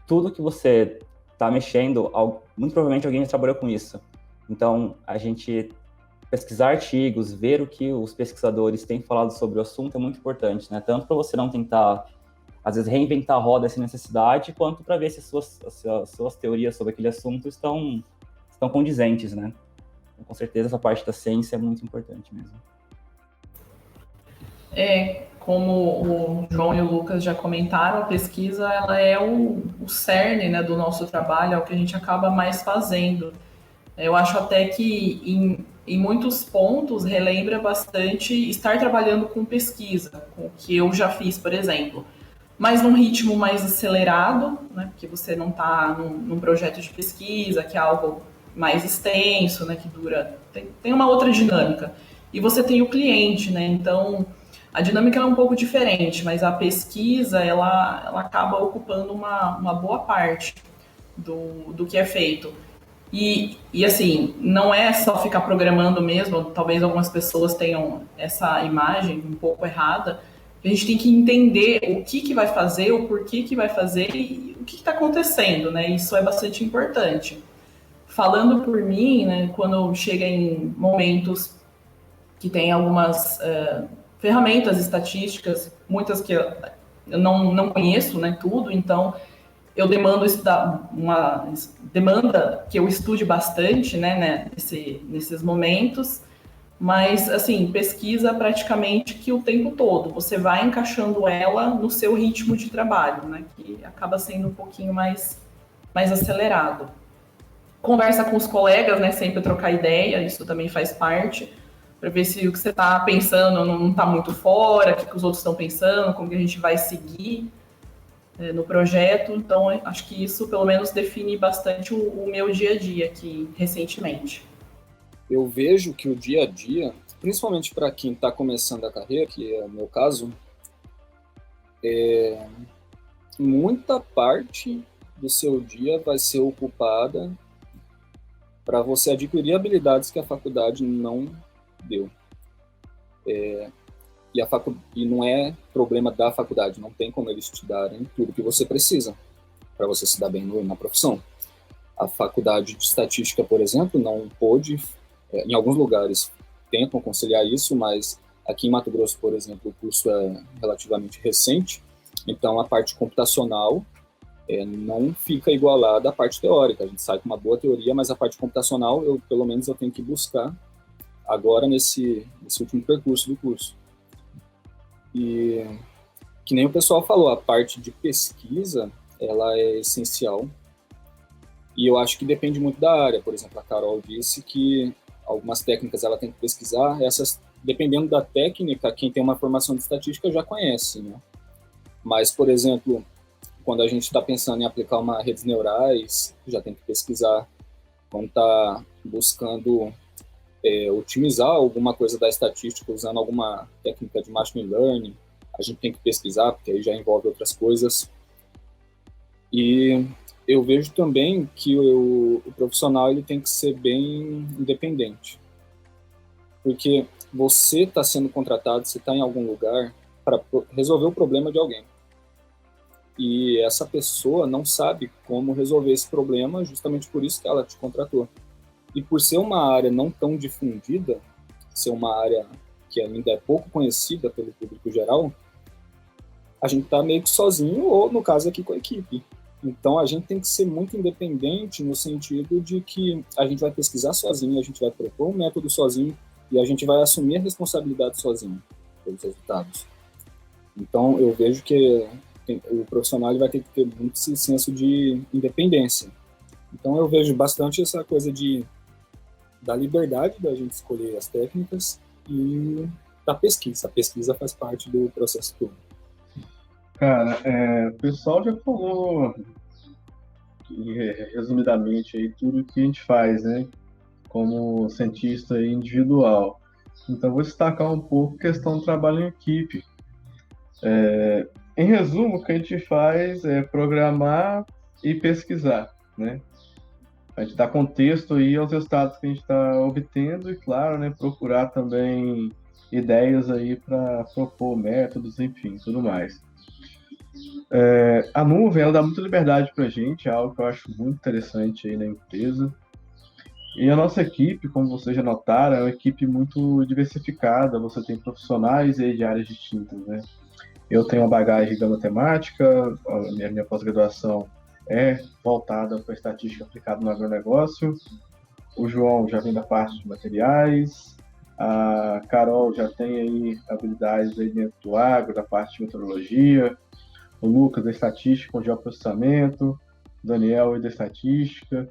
tudo que você tá mexendo, muito provavelmente alguém já trabalhou com isso. Então, a gente pesquisar artigos, ver o que os pesquisadores têm falado sobre o assunto é muito importante, né? Tanto para você não tentar, às vezes, reinventar a roda sem necessidade, quanto para ver se as suas teorias sobre aquele assunto estão condizentes, né? Então, com certeza, essa parte da ciência é muito importante mesmo. Como o João e o Lucas já comentaram, a pesquisa ela é o cerne, né, do nosso trabalho, é o que a gente acaba mais fazendo. Eu acho até que em muitos pontos relembra bastante estar trabalhando com pesquisa, com o que eu já fiz, por exemplo, mas num ritmo mais acelerado, né, porque você não está num projeto de pesquisa, que é algo mais extenso, né, que dura, tem uma outra dinâmica. E você tem o cliente, né, então a dinâmica é um pouco diferente, mas a pesquisa ela acaba ocupando uma boa parte do que é feito. E assim, não é só ficar programando mesmo, talvez algumas pessoas tenham essa imagem um pouco errada. A gente tem que entender o que vai fazer, o porquê que vai fazer e o que está acontecendo, né? Isso é bastante importante. Falando por mim, né, quando chega em momentos que tem algumas ferramentas estatísticas, muitas que eu não conheço, né, tudo, então eu demando uma demanda que eu estude bastante, né, nesses momentos, mas, assim, pesquisa praticamente que o tempo todo, você vai encaixando ela no seu ritmo de trabalho, né, que acaba sendo um pouquinho mais acelerado. Conversa com os colegas, né, sempre trocar ideia, isso também faz parte, para ver se o que você está pensando não está muito fora, o que os outros estão pensando, como que a gente vai seguir no projeto. Então, acho que isso, pelo menos, define bastante o meu dia a dia aqui, recentemente. Eu vejo que o dia a dia, principalmente para quem está começando a carreira, que é o meu caso, muita parte do seu dia vai ser ocupada para você adquirir habilidades que a faculdade não deu. E não é problema da faculdade, não tem como eles te darem tudo que você precisa para você se dar bem na profissão. A faculdade de estatística, por exemplo, não pôde, em alguns lugares tentam conciliar isso, mas aqui em Mato Grosso, por exemplo, o curso é relativamente recente, então a parte computacional não fica igualada à parte teórica. A gente sai com uma boa teoria, mas a parte computacional, pelo menos, eu tenho que buscar agora nesse último percurso do curso. E, que nem o pessoal falou, a parte de pesquisa, ela é essencial. E eu acho que depende muito da área. Por exemplo, a Carol disse que algumas técnicas ela tem que pesquisar. Essas, dependendo da técnica, quem tem uma formação de estatística já conhece, né? Mas, por exemplo, quando a gente está pensando em aplicar uma redes neurais, já tem que pesquisar. Quando está buscando otimizar alguma coisa da estatística usando alguma técnica de machine learning, a gente tem que pesquisar, porque aí já envolve outras coisas. E eu vejo também que o profissional ele tem que ser bem independente, porque você está sendo contratado, você está em algum lugar para resolver o problema de alguém. E essa pessoa não sabe como resolver esse problema, justamente por isso que ela te contratou. E por ser uma área não tão difundida, ser uma área que ainda é pouco conhecida pelo público geral, a gente está meio que sozinho, ou no caso aqui com a equipe. Então a gente tem que ser muito independente no sentido de que a gente vai pesquisar sozinho, a gente vai propor um método sozinho e a gente vai assumir a responsabilidade sozinho pelos resultados. Então eu vejo que o profissional ele vai ter que ter muito esse senso de independência. Então eu vejo bastante essa coisa da liberdade da gente escolher as técnicas e da pesquisa. A pesquisa faz parte do processo todo. Cara, o pessoal já falou resumidamente aí tudo que a gente faz, né? Como cientista individual. Então vou destacar um pouco a questão do trabalho em equipe. Em resumo, o que a gente faz é programar e pesquisar, né? A gente dá contexto aí aos resultados que a gente está obtendo e, claro, né, procurar também ideias aí para propor métodos, enfim, tudo mais. A nuvem, ela dá muita liberdade para a gente, é algo que eu acho muito interessante aí na empresa. E a nossa equipe, como vocês já notaram, é uma equipe muito diversificada, você tem profissionais aí de áreas distintas, né? Eu tenho uma bagagem da matemática, a minha pós-graduação é voltada para estatística aplicada no agronegócio. O João já vem da parte de materiais. A Carol já tem aí habilidades aí dentro do agro, da parte de meteorologia. O Lucas da estatística com geoprocessamento. O Daniel da estatística.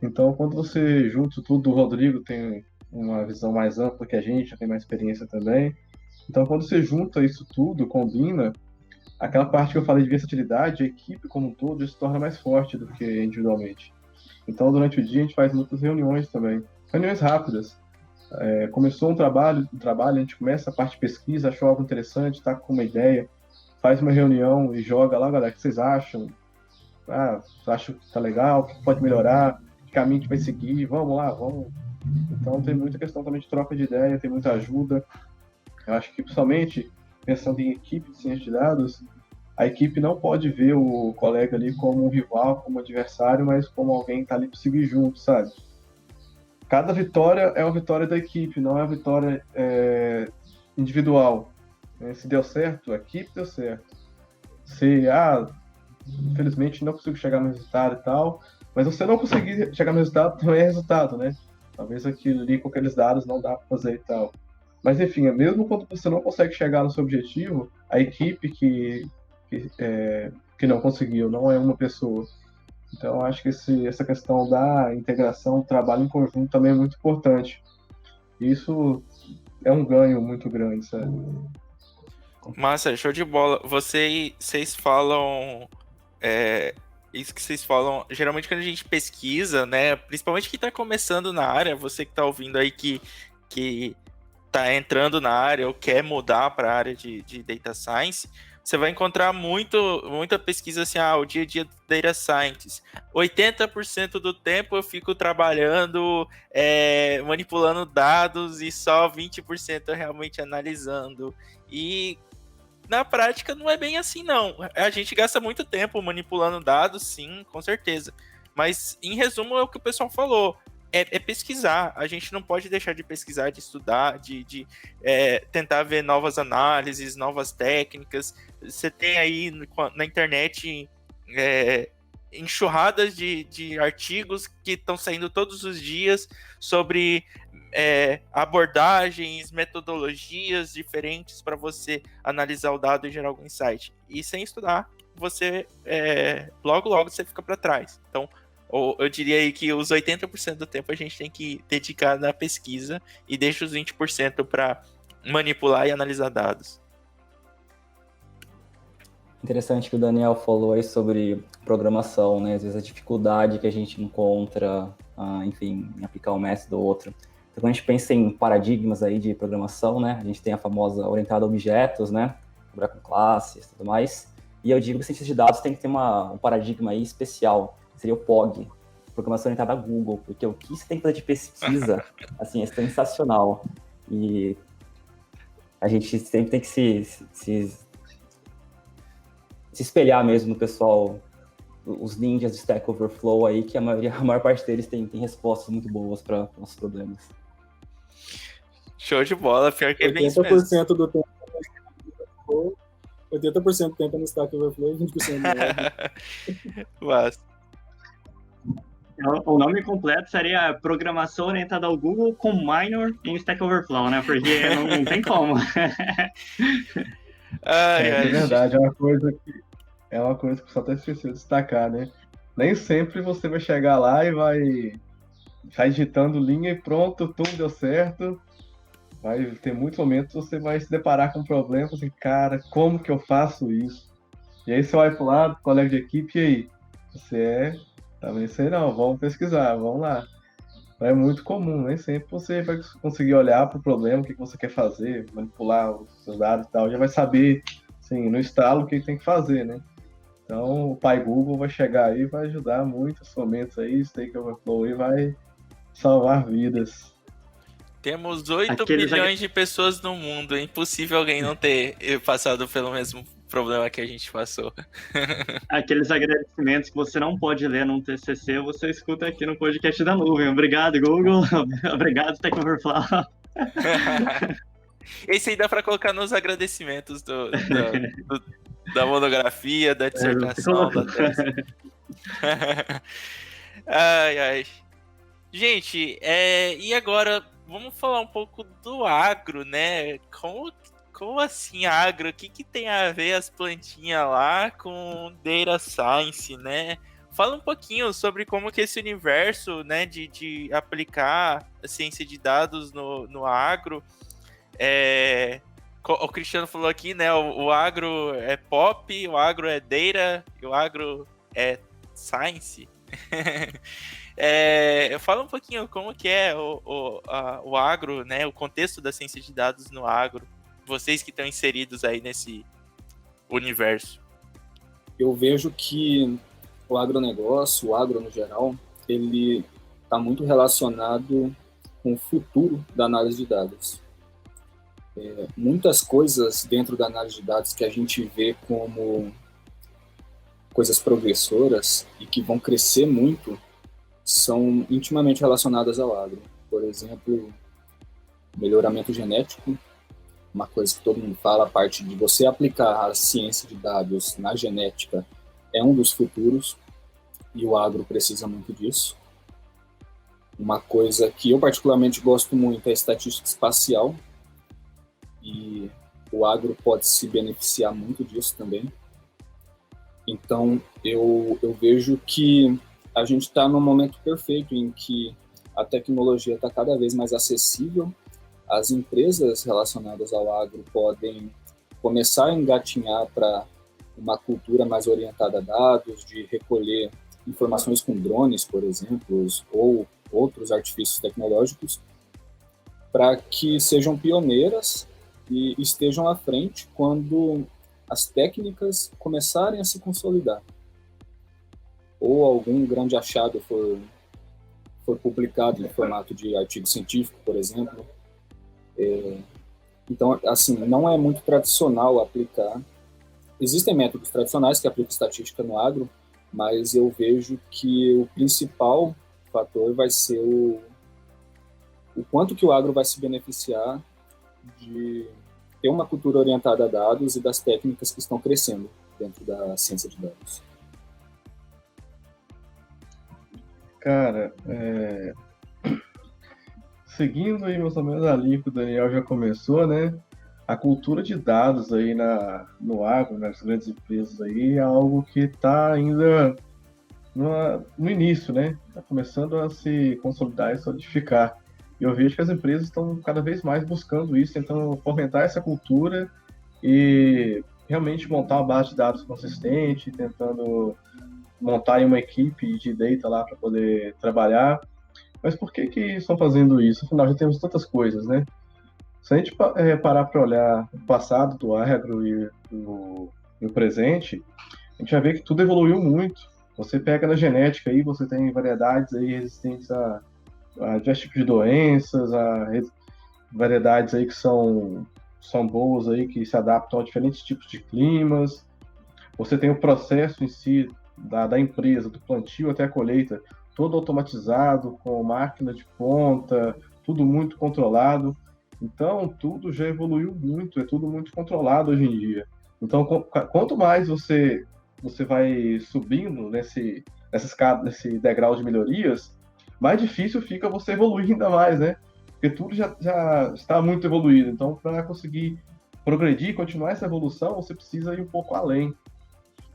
Então, quando você junta tudo, o Rodrigo tem uma visão mais ampla que a gente, já tem mais experiência também. Então, quando você junta isso tudo, combina, aquela parte que eu falei de versatilidade, a equipe como um todo já se torna mais forte do que individualmente. Então, durante o dia, a gente faz muitas reuniões também. Reuniões rápidas. Começou um trabalho, a gente começa a parte de pesquisa, achou algo interessante, está com uma ideia, faz uma reunião e joga lá, galera, o que vocês acham? Vocês acham que está legal? O que pode melhorar? Que caminho que vai seguir? Vamos lá, vamos. Então, tem muita questão também de troca de ideia, tem muita ajuda. Eu acho que, principalmente, pensando em equipe de ciência de dados, a equipe não pode ver o colega ali como um rival, como um adversário, mas como alguém que está ali para seguir junto, sabe? Cada vitória é uma vitória da equipe, não é uma vitória individual. Se deu certo, a equipe deu certo. Se, infelizmente, não consigo chegar no resultado e tal, mas você não conseguir chegar no resultado também é resultado, né? Talvez aquilo ali com aqueles dados não dá para fazer e tal. Mas, enfim, mesmo quando você não consegue chegar no seu objetivo, a equipe que não conseguiu não é uma pessoa. Então, acho que essa questão da integração, do trabalho em conjunto também é muito importante. Isso é um ganho muito grande, sabe? Massa, show de bola. Vocês falam... isso que vocês falam, geralmente quando a gente pesquisa, né? Principalmente quem está começando na área, você que está ouvindo aí que está entrando na área ou quer mudar para a área de Data Science, você vai encontrar muita pesquisa assim, o dia a dia do Data Scientist. 80% do tempo eu fico trabalhando, manipulando dados e só 20% realmente analisando. E na prática não é bem assim, não. A gente gasta muito tempo manipulando dados, sim, com certeza. Mas, em resumo, é o que o pessoal falou. É pesquisar. A gente não pode deixar de pesquisar, de estudar, de tentar ver novas análises, novas técnicas. Você tem aí na internet enxurradas de artigos que estão saindo todos os dias sobre abordagens, metodologias diferentes para você analisar o dado e gerar algum insight. E sem estudar, você logo você fica para trás. Então, eu diria aí que os 80% do tempo a gente tem que dedicar na pesquisa e deixa os 20% para manipular e analisar dados. Interessante que o Daniel falou aí sobre programação, né? Às vezes a dificuldade que a gente encontra, enfim, em aplicar um método ou outro. Então, quando a gente pensa em paradigmas aí de programação, né? A gente tem a famosa orientada a objetos, né? Trabalhar com classes e tudo mais. E eu digo que o cientista de dados tem que ter um paradigma aí especial. Seria o POG, Programação Orientada a Google, porque o que você tem que fazer de pesquisa, assim, é sensacional. E a gente sempre tem que se espelhar mesmo no pessoal, os ninjas de Stack Overflow aí, que a maior parte deles tem respostas muito boas para nossos problemas. Show de bola, pior que é bem isso 80% do tempo 80% do tempo é no Stack Overflow e 20% no Mas... O nome completo seria Programação Orientada ao Google com minor em Stack Overflow, né? Porque não tem como. É verdade, é uma coisa que só até esqueceu de destacar, né? Nem sempre você vai chegar lá e vai ficar digitando linha e pronto, tudo deu certo. Vai ter muitos momentos que você vai se deparar com um problema, assim, cara, como que eu faço isso? E aí você vai pro lado, colega de equipe, e aí? Também sei não, vamos pesquisar, vamos lá. É muito comum, nem sempre você vai conseguir olhar para o problema, o que você quer fazer, manipular os seus dados e tal, já vai saber assim, no estalo, o que tem que fazer, né? Então, o pai Google vai chegar aí e vai ajudar muitos momentos aí, Stack Overflow aí vai salvar vidas. Temos 8 Aqueles milhões de pessoas no mundo. É impossível alguém não ter passado pelo mesmo problema que a gente passou. Aqueles agradecimentos que você não pode ler num TCC, você escuta aqui no podcast da nuvem. Obrigado, Google. Obrigado, Stack Overflow. Esse aí dá pra colocar nos agradecimentos da monografia, da dissertação, da tese. Ai, ai. Gente, e agora vamos falar um pouco do agro, né? Como assim agro? O que tem a ver as plantinhas lá com data science, né? Fala um pouquinho sobre como que esse universo, né, de aplicar a ciência de dados no agro. O Cristiano falou aqui, né? O agro é pop, o agro é data, e o agro é science. Fala um pouquinho como que é o agro, né? O contexto da ciência de dados no agro. Vocês que estão inseridos aí nesse universo. Eu vejo que o agronegócio, o agro no geral, ele está muito relacionado com o futuro da análise de dados. Muitas coisas dentro da análise de dados que a gente vê como coisas progressoras e que vão crescer muito são intimamente relacionadas ao agro. Por exemplo, melhoramento genético, uma coisa que todo mundo fala, a parte de você aplicar a ciência de dados na genética é um dos futuros, e o agro precisa muito disso. Uma coisa que eu particularmente gosto muito é a estatística espacial, e o agro pode se beneficiar muito disso também. Então, eu vejo que a gente está num momento perfeito em que a tecnologia está cada vez mais acessível, as empresas relacionadas ao agro podem começar a engatinhar para uma cultura mais orientada a dados, de recolher informações com drones, por exemplo, ou outros artifícios tecnológicos, para que sejam pioneiras e estejam à frente quando as técnicas começarem a se consolidar. Ou algum grande achado for publicado em formato de artigo científico, por exemplo. Então, assim, não é muito tradicional aplicar. Existem métodos tradicionais que aplicam estatística no agro, mas eu vejo que o principal fator vai ser o quanto que o agro vai se beneficiar de ter uma cultura orientada a dados e das técnicas que estão crescendo dentro da ciência de dados. Cara, seguindo aí mais ou menos a linha que o Daniel já começou, né? A cultura de dados aí no agro, nas grandes empresas aí, é algo que está ainda no início, né? Está começando a se consolidar e solidificar. E eu vejo que as empresas estão cada vez mais buscando isso, tentando fomentar essa cultura e realmente montar uma base de dados consistente, tentando montar uma equipe de data lá para poder trabalhar. Mas por que estão fazendo isso? Afinal, já temos tantas coisas, né? Se a gente parar para olhar o passado do agro e o presente, a gente vai ver que tudo evoluiu muito. Você pega na genética aí, você tem variedades aí resistentes a diversos tipos de doenças, variedades aí que são boas aí, que se adaptam a diferentes tipos de climas. Você tem o processo em si da empresa, do plantio até a colheita, todo automatizado, com máquina de ponta, tudo muito controlado. Então, tudo já evoluiu muito, é tudo muito controlado hoje em dia. Então, quanto mais você vai subindo nesse degrau de melhorias, mais difícil fica você evoluir ainda mais, né? Porque tudo já está muito evoluído. Então, para conseguir progredir, continuar essa evolução, você precisa ir um pouco além.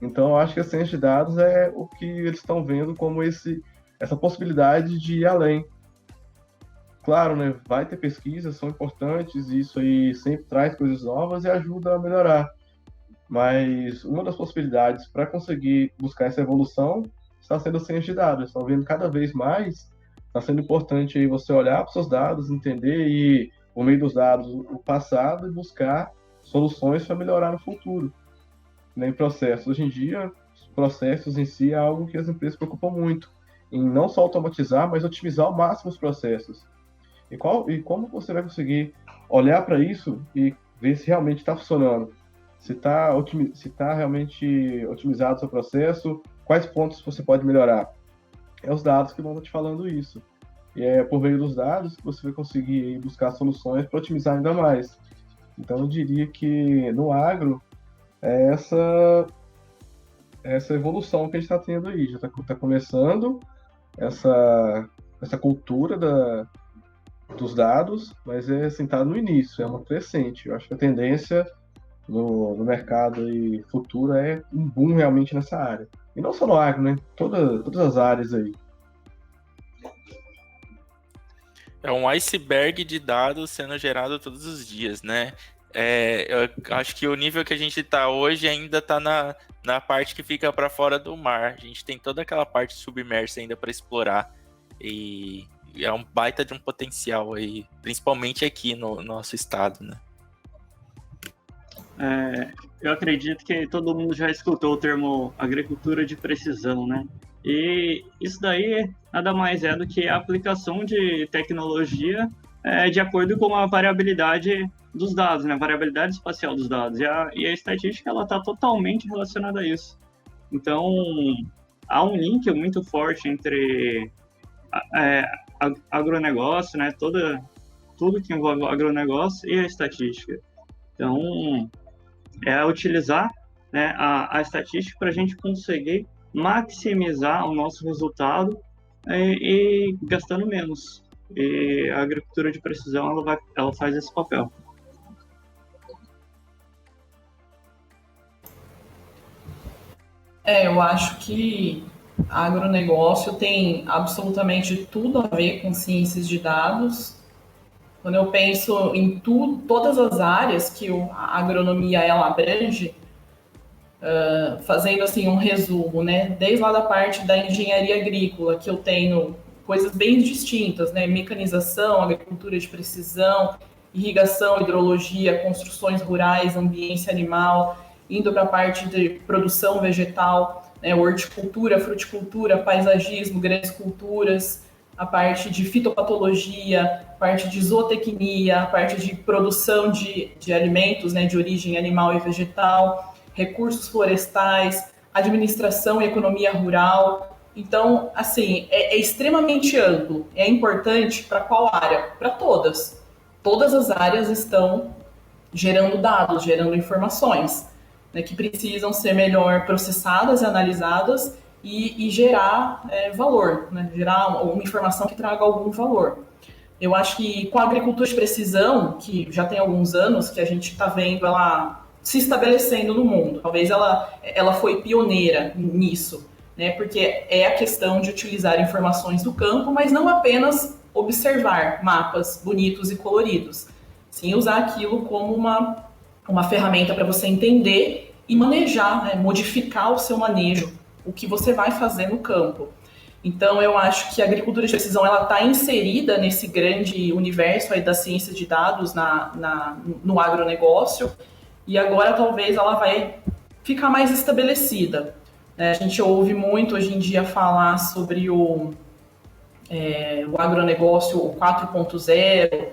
Então, eu acho que a ciência de dados é o que eles estão vendo como essa possibilidade de ir além. Claro, né? Vai ter pesquisas, são importantes, e isso aí sempre traz coisas novas e ajuda a melhorar. Mas uma das possibilidades para conseguir buscar essa evolução está sendo a ciência de dados. Estão vendo cada vez mais, está sendo importante aí você olhar para os seus dados, entender e, por meio dos dados, o passado e buscar soluções para melhorar no futuro. nem processos. Hoje em dia, os processos em si é algo que as empresas se preocupam muito, em não só automatizar, mas otimizar ao máximo os processos. E como você vai conseguir olhar para isso e ver se realmente está funcionando? Se está realmente otimizado o seu processo, quais pontos você pode melhorar? É os dados que vão estar te falando isso. E é por meio dos dados que você vai conseguir buscar soluções para otimizar ainda mais. Então, eu diria que no agro, é essa evolução que a gente está tendo aí. Já está começando essa cultura dos dados, mas assim, tá no início, é uma crescente. Eu acho que a tendência no mercado e futuro é um boom realmente nessa área. E não só no agro, né? Todas as áreas aí. É um iceberg de dados sendo gerado todos os dias, né? Eu acho que o nível que a gente está hoje ainda está na parte que fica para fora do mar. A gente tem toda aquela parte submersa ainda para explorar. E é um baita de um potencial aí, principalmente aqui no nosso estado, né? Eu acredito que todo mundo já escutou o termo agricultura de precisão, né? E isso daí nada mais é do que a aplicação de tecnologia de acordo com a variabilidade dos dados, né? A variabilidade espacial dos dados. E a estatística, ela está totalmente relacionada a isso. Então, há um link muito forte entre agronegócio, né? Tudo que envolve o agronegócio e a estatística. Então, é utilizar, né, a estatística para a gente conseguir maximizar o nosso resultado e gastando menos. E a agricultura de precisão ela faz esse papel. Eu acho que agronegócio tem absolutamente tudo a ver com ciências de dados. Quando eu penso em todas as áreas que a agronomia ela abrange, fazendo assim um resumo, né? Desde lá da parte da engenharia agrícola, que eu tenho coisas bem distintas, né? Mecanização, agricultura de precisão, irrigação, hidrologia, construções rurais, ambiência animal, indo para a parte de produção vegetal, né? Horticultura, fruticultura, paisagismo, grandes culturas, a parte de fitopatologia, a parte de zootecnia, a parte de produção de alimentos, né? De origem animal e vegetal, recursos florestais, administração e economia rural. Então, assim, é extremamente amplo. É importante para qual área? Para todas. Todas as áreas estão gerando dados, gerando informações, né, que precisam ser melhor processadas e analisadas e gerar valor, né, gerar uma informação que traga algum valor. Eu acho que com a agricultura de precisão, que já tem alguns anos que a gente está vendo ela se estabelecendo no mundo. Talvez ela foi pioneira nisso, né? Porque é a questão de utilizar informações do campo, mas não apenas observar mapas bonitos e coloridos, sim usar aquilo como uma ferramenta para você entender e manejar, né? Modificar o seu manejo, o que você vai fazer no campo. Então, eu acho que a agricultura de precisão está inserida nesse grande universo aí da ciência de dados no agronegócio, e agora talvez ela vai ficar mais estabelecida. A gente ouve muito hoje em dia falar sobre o agronegócio 4.0,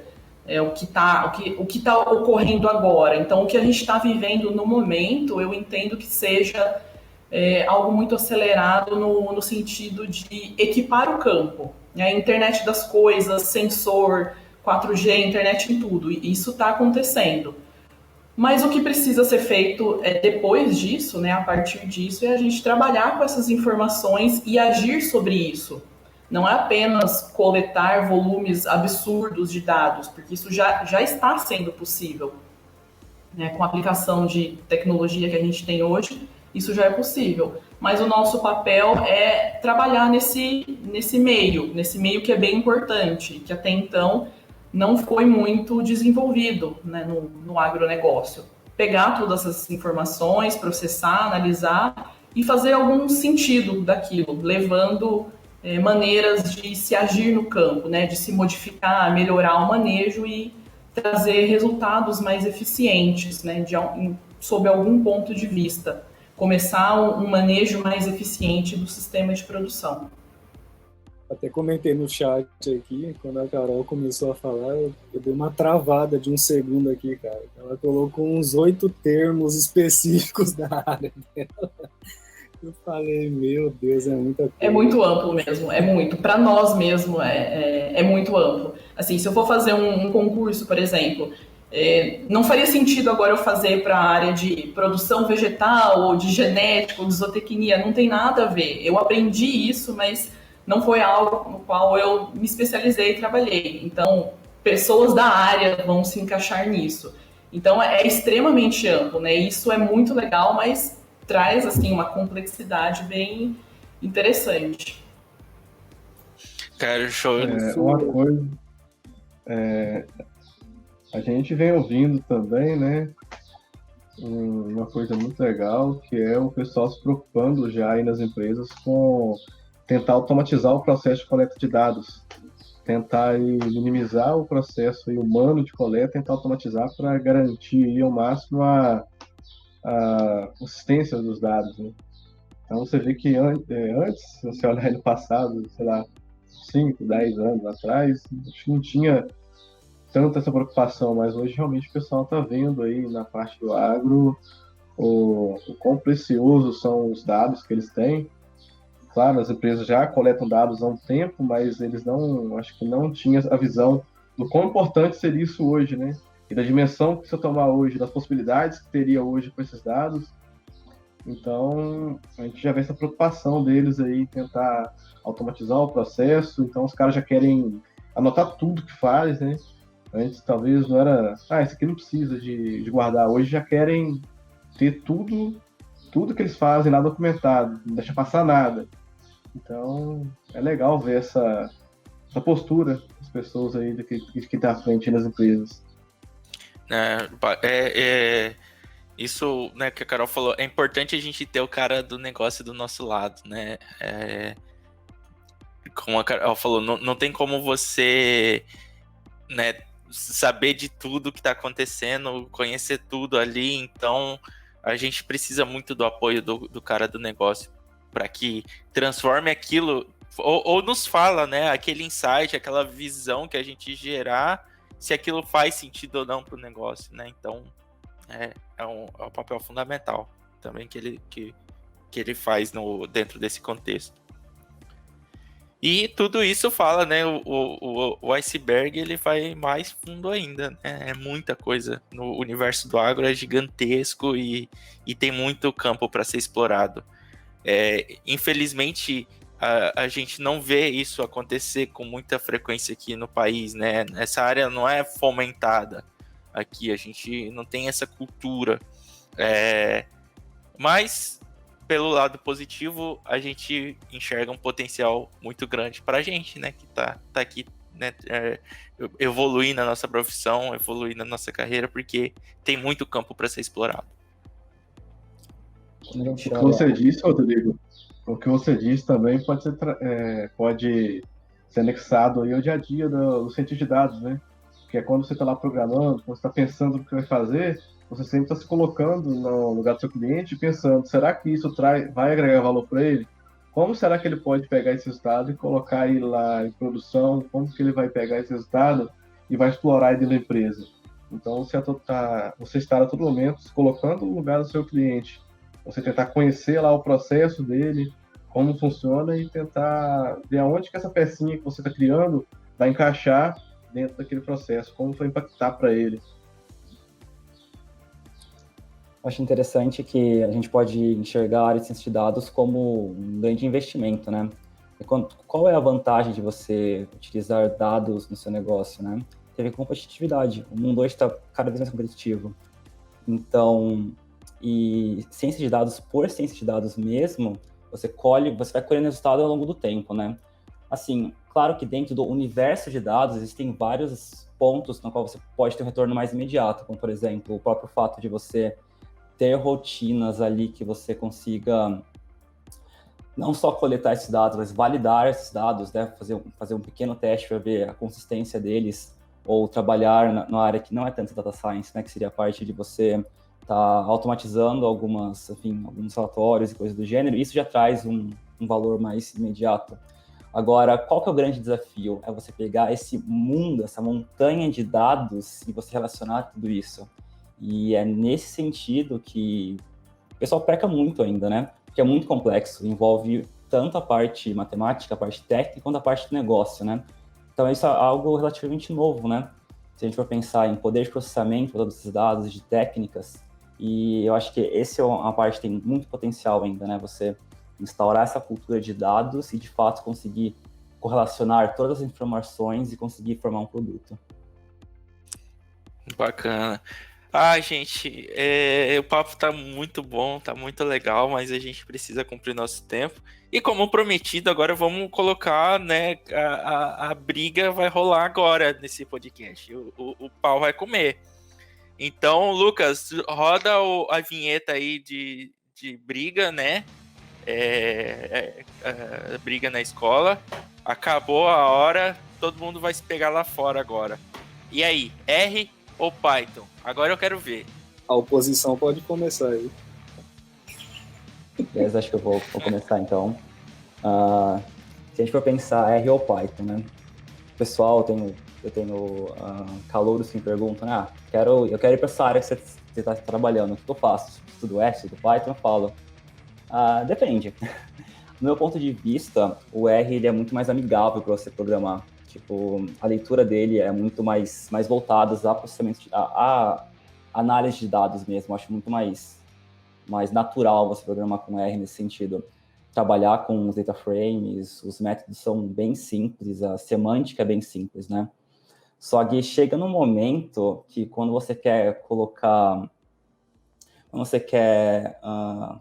o que tá ocorrendo agora. Então, o que a gente está vivendo no momento, eu entendo que seja algo muito acelerado no sentido de equipar o campo. A internet das coisas, sensor, 4G, internet em tudo. Isso está acontecendo. Mas o que precisa ser feito depois disso, né, a partir disso, é a gente trabalhar com essas informações e agir sobre isso. Não é apenas coletar volumes absurdos de dados, porque isso já está sendo possível. Né, com a aplicação de tecnologia que a gente tem hoje, isso já é possível. Mas o nosso papel é trabalhar nesse meio que é bem importante, que até então não foi muito desenvolvido, né, no agronegócio. Pegar todas essas informações, processar, analisar e fazer algum sentido daquilo, levando maneiras de se agir no campo, né, de se modificar, melhorar o manejo e trazer resultados mais eficientes, né, sob algum ponto de vista. começar um manejo mais eficiente do sistema de produção. Até comentei no chat aqui, quando a Carol começou a falar, eu dei uma travada de um segundo aqui, cara. Ela colocou uns 8 termos específicos da área dela. Eu falei, meu Deus, é muita coisa. É muito amplo mesmo, é muito. Para nós mesmo, é muito amplo. Assim, se eu for fazer um concurso, por exemplo, não faria sentido agora eu fazer para a área de produção vegetal, ou de genética, ou de zootecnia, não tem nada a ver. Eu aprendi isso, mas não foi algo no qual eu me especializei e trabalhei. Então, pessoas da área vão se encaixar nisso. Então, é extremamente amplo, né? Isso é muito legal, mas traz, assim, uma complexidade bem interessante. Cara, show. Uma coisa, a gente vem ouvindo também, né? Uma coisa muito legal, que é o pessoal se preocupando já aí nas empresas com tentar automatizar o processo de coleta de dados, tentar aí minimizar o processo aí humano de coleta, tentar automatizar para garantir aí ao máximo a consistência dos dados, né? Então você vê que antes, se você olhar no passado, sei lá, 5, 10 anos atrás, acho que não tinha tanta essa preocupação, mas hoje realmente o pessoal está vendo aí na parte do agro o quão preciosos são os dados que eles têm. Claro, as empresas já coletam dados há um tempo, mas eles acho que não tinham a visão do quão importante seria isso hoje, né? E da dimensão que se eu tomar hoje, das possibilidades que teria hoje com esses dados. Então, a gente já vê essa preocupação deles aí, tentar automatizar o processo. Então, os caras já querem anotar tudo que faz, né? Antes, talvez, não era... isso aqui não precisa de guardar. Hoje já querem ter tudo que eles fazem lá documentado, não deixa passar nada. Então, é legal ver essa postura das pessoas aí que tá à frente nas empresas. Isso, né, que a Carol falou, é importante a gente ter o cara do negócio do nosso lado, né? Como a Carol falou, não tem como você, né, saber de tudo que está acontecendo, conhecer tudo ali, então a gente precisa muito do apoio do cara do negócio para que transforme aquilo, ou nos fala, né, aquele insight, aquela visão que a gente gerar, se aquilo faz sentido ou não para o negócio, né? Então é um papel fundamental também que ele faz dentro desse contexto. E tudo isso fala, né? O iceberg ele vai mais fundo ainda, né? É muita coisa. No universo do agro é gigantesco e tem muito campo para ser explorado. Infelizmente, a gente não vê isso acontecer com muita frequência aqui no país, né? Essa área não é fomentada aqui, a gente não tem essa cultura. Mas, pelo lado positivo, a gente enxerga um potencial muito grande para a gente, né? Que tá aqui, né? Evoluir na nossa profissão, evoluir na nossa carreira, porque tem muito campo para ser explorado. O que você disse, Rodrigo, o que você disse também pode ser anexado aí ao dia a dia do cientista de dados, né? Que é quando você está lá programando, quando você está pensando no que vai fazer, você sempre está se colocando no lugar do seu cliente e pensando, será que isso vai agregar valor para ele? Como será que ele pode pegar esse resultado e colocar ele lá em produção? Como que ele vai pegar esse resultado e vai explorar ele na empresa? Então, você está a todo momento se colocando no lugar do seu cliente. Você tentar conhecer lá o processo dele, como funciona e tentar ver aonde que essa pecinha que você está criando vai encaixar dentro daquele processo, como vai impactar para ele. Acho interessante que a gente pode enxergar a área de ciência de dados como um grande investimento, né? E qual é a vantagem de você utilizar dados no seu negócio, né? Tem a ver com competitividade. O mundo hoje está cada vez mais competitivo. Então, e ciência de dados por ciência de dados mesmo, você vai colhendo resultado ao longo do tempo, né? Assim, claro que dentro do universo de dados existem vários pontos no qual você pode ter um retorno mais imediato, como, por exemplo, o próprio fato de você ter rotinas ali que você consiga não só coletar esses dados, mas validar esses dados, né? Fazer um pequeno teste para ver a consistência deles, ou trabalhar na área que não é tanto data science, né? Que seria a parte de você tá automatizando alguns relatórios e coisas do gênero, isso já traz um valor mais imediato. Agora, qual que é o grande desafio? É você pegar esse mundo, essa montanha de dados e você relacionar tudo isso. E é nesse sentido que o pessoal peca muito ainda, né? Porque é muito complexo, envolve tanto a parte matemática, a parte técnica, quanto a parte de negócio, né? Então, isso é algo relativamente novo, né? Se a gente for pensar em poder de processamento para todos esses dados, de técnicas, e eu acho que essa é uma parte que tem muito potencial ainda, né? Você instaurar essa cultura de dados e, de fato, conseguir correlacionar todas as informações e conseguir formar um produto. Bacana. Gente, o papo tá muito bom, tá muito legal, mas a gente precisa cumprir nosso tempo. E como prometido, agora vamos colocar, né, a briga vai rolar agora nesse podcast. O pau vai comer. Então, Lucas, roda a vinheta aí de briga, né? Briga na escola. Acabou a hora, todo mundo vai se pegar lá fora agora. E aí, R ou Python? Agora eu quero ver. A oposição pode começar aí. Beleza, acho que eu vou começar então. Se a gente for pensar R ou Python, né? Pessoal, eu tenho calouros que me perguntam, eu quero ir para essa área que você está trabalhando, o que eu faço? Estudo R, estudo Python? Eu falo, depende. Do meu ponto de vista, o R ele é muito mais amigável para você programar. Tipo, a leitura dele é muito mais voltada a processamento, a análise de dados mesmo. Eu acho muito mais natural você programar com R nesse sentido. Trabalhar com os data frames, os métodos são bem simples, a semântica é bem simples, né? Só que chega num momento que quando você quer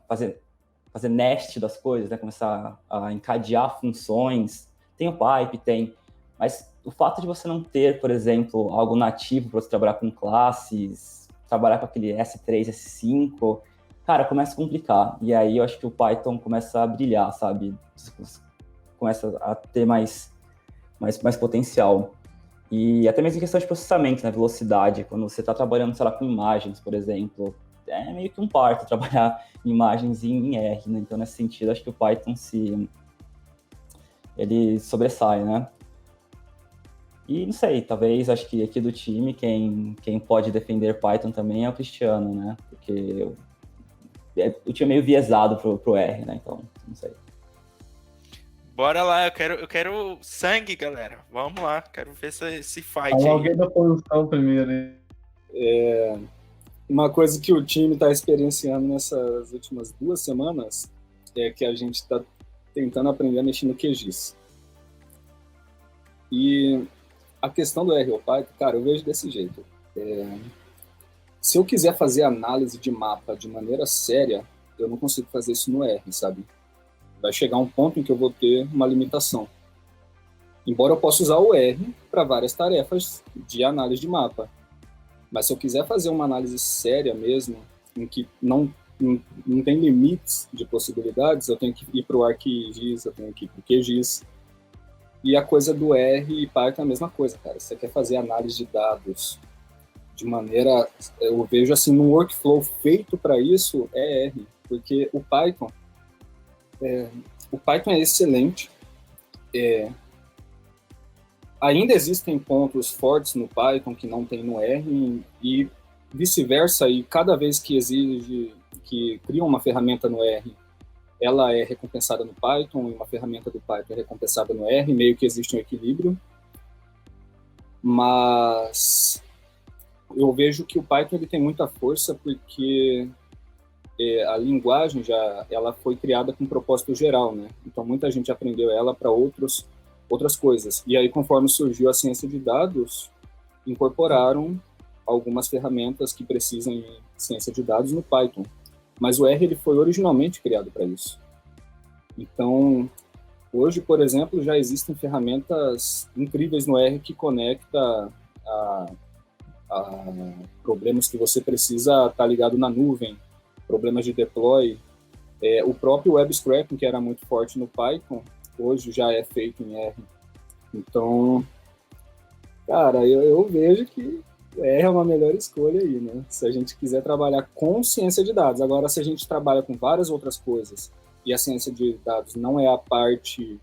fazer nest das coisas, né? Começar a encadear funções, tem o pipe, mas o fato de você não ter, por exemplo, algo nativo para você trabalhar com classes, trabalhar com aquele S3, S5, cara, começa a complicar. E aí eu acho que o Python começa a brilhar, sabe? Começa a ter mais potencial. E até mesmo em questão de processamento, né? Velocidade. Quando você está trabalhando, sei lá, com imagens, por exemplo, é meio que um parto trabalhar em imagens em R, né? Então, nesse sentido, acho que o Python ele sobressai, né? E não sei, talvez, acho que aqui do time, quem pode defender Python também é o Cristiano, né? Porque o time é meio viesado pro R, né? Então, não sei. Bora lá, eu quero sangue, galera. Vamos lá, quero ver esse fight Fala aí. alguém da posição primeiro, hein? Uma coisa que o time está experienciando nessas últimas 2 semanas é que a gente está tentando aprender a mexer no QGIS. E a questão do R ou Python, cara, eu vejo desse jeito. Se eu quiser fazer análise de mapa de maneira séria, eu não consigo fazer isso no R, sabe? Vai chegar um ponto em que eu vou ter uma limitação. Embora eu possa usar o R para várias tarefas de análise de mapa. Mas se eu quiser fazer uma análise séria mesmo, em que não tem limites de possibilidades, eu tenho que ir para o ArcGIS, eu tenho que ir para o QGIS. E a coisa do R e Python é a mesma coisa, cara. Se você quer fazer análise de dados de maneira... Eu vejo assim, num workflow feito para isso, é R. Porque o Python é excelente. Ainda existem pontos fortes no Python que não tem no R e vice-versa, e cada vez que cria uma ferramenta no R, ela é recompensada no Python, e uma ferramenta do Python é recompensada no R, meio que existe um equilíbrio. Mas eu vejo que o Python ele tem muita força porque a linguagem ela foi criada com propósito geral, né? Então muita gente aprendeu ela para outras coisas. E aí, conforme surgiu a ciência de dados, incorporaram algumas ferramentas que precisam de ciência de dados no Python. Mas o R ele foi originalmente criado para isso. Então, hoje, por exemplo, já existem ferramentas incríveis no R que conecta a problemas que você precisa estar ligado na nuvem, problemas de deploy. O próprio web scraping, que era muito forte no Python, hoje já é feito em R. Então, cara, eu vejo que R é uma melhor escolha aí, né? Se a gente quiser trabalhar com ciência de dados. Agora, se a gente trabalha com várias outras coisas e a ciência de dados não é a parte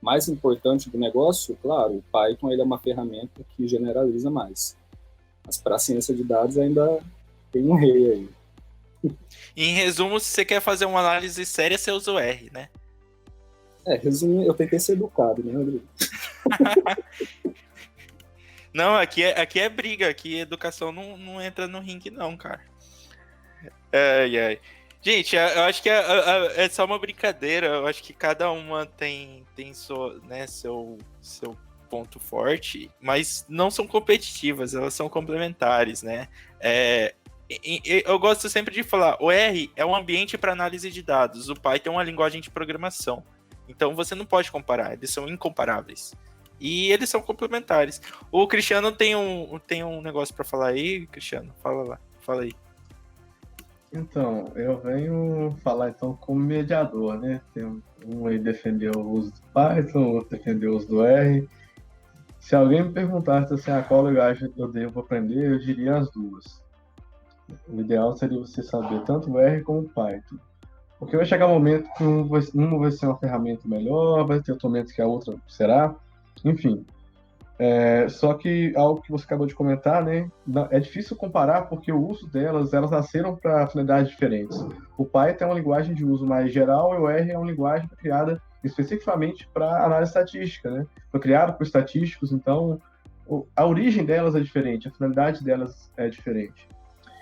mais importante do negócio, claro, o Python ele é uma ferramenta que generaliza mais. Mas para a ciência de dados ainda tem um rei aí. Em resumo, se você quer fazer uma análise séria, você usa o R, né? Resumo, eu tentei ser educado, né, Rodrigo? Não, aqui é briga, aqui educação não entra no ringue não, cara. Ai. Gente, eu acho que é só uma brincadeira, eu acho que cada uma tem seu ponto forte, mas não são competitivas, elas são complementares, né? Eu gosto sempre de falar, o R é um ambiente para análise de dados, o Python é uma linguagem de programação, então você não pode comparar, eles são incomparáveis. E eles são complementares. O Cristiano tem um negócio para falar aí, Cristiano? Fala aí. Então, eu venho falar então como mediador, né? Tem um aí defendeu o uso do Python, outro defendeu o uso do R. Se alguém me perguntasse assim, qual linguagem eu devo aprender, eu diria as duas. O ideal seria você saber tanto o R como o Python. Porque vai chegar um momento que uma vai ser uma ferramenta melhor, vai ter outro momento que a outra será. Enfim, só que algo que você acabou de comentar, né? É difícil comparar porque o uso elas nasceram para finalidades diferentes. O Python é uma linguagem de uso mais geral e o R é uma linguagem criada especificamente para análise estatística, né? Foi criado por estatísticos, então a origem delas é diferente, a finalidade delas é diferente.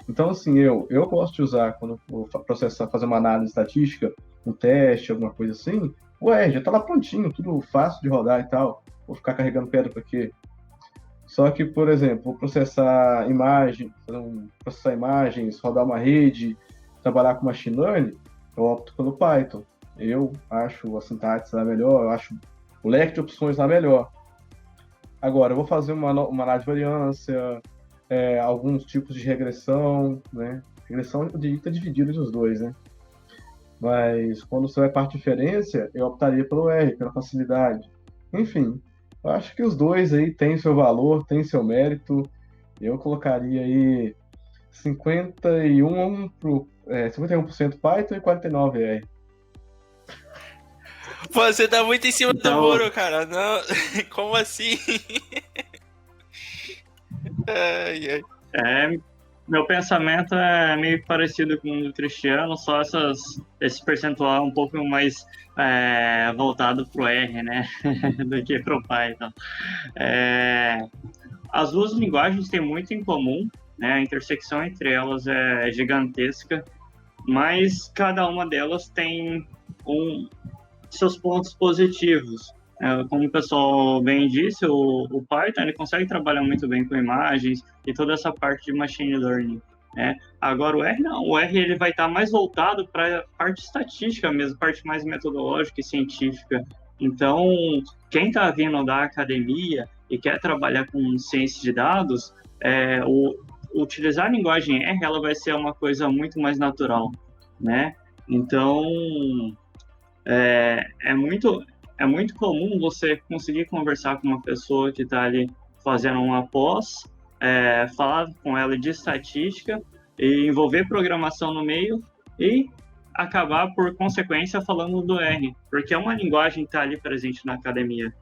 Então, assim, eu gosto de usar quando vou fazer uma análise estatística, um teste, alguma coisa assim, o R já está lá prontinho, tudo fácil de rodar e tal. Vou ficar carregando pedra para quê? Só que, por exemplo, vou processar imagens, rodar uma rede, trabalhar com machine learning, eu opto pelo Python. Eu acho a sintaxe lá melhor, eu acho o leque de opções lá melhor. Agora, eu vou fazer uma análise de variância, alguns tipos de regressão, né? Regressão, eu diria que está dividido entre os dois, né? Mas quando você vai para a inferência, eu optaria pelo R, pela facilidade. Enfim, eu acho que os dois aí têm seu valor, têm seu mérito. Eu colocaria aí 51% Python e 49% R. Você tá muito em cima do muro, cara. Não, como assim? Ai. Meu pensamento é meio parecido com o do Cristiano, só esse percentual um pouco mais voltado pro R, né, do que pro Python. As duas linguagens têm muito em comum, né, a intersecção entre elas é gigantesca, mas cada uma delas tem seus pontos positivos. Como o pessoal bem disse, o Python ele consegue trabalhar muito bem com imagens e toda essa parte de machine learning, né? Agora o R não, o R ele vai estar mais voltado para a parte estatística mesmo, parte mais metodológica e científica. Então, quem está vindo da academia e quer trabalhar com ciência de dados, utilizar a linguagem R ela vai ser uma coisa muito mais natural, né? Então, é muito comum você conseguir conversar com uma pessoa que está ali fazendo uma pós, falar com ela de estatística e envolver programação no meio e acabar, por consequência, falando do R, porque é uma linguagem que está ali presente na academia.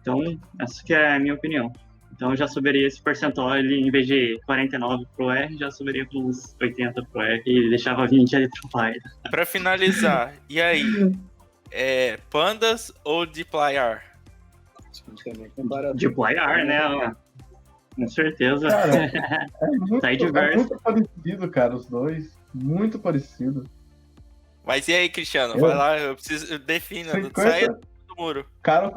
Então, essa que é a minha opinião. Então, eu já subiria esse percentual, ele, em vez de 49 para o R, já subiria para uns 80 para o R e deixava 20 ali para o Python. Para finalizar, e aí? Pandas ou dplyr? Dplyr, né? Com certeza. Cara, é muito parecido, cara, os dois. Muito parecido. Mas e aí, Cristiano? Vai lá, eu preciso... Defina, saia do muro. Cara ou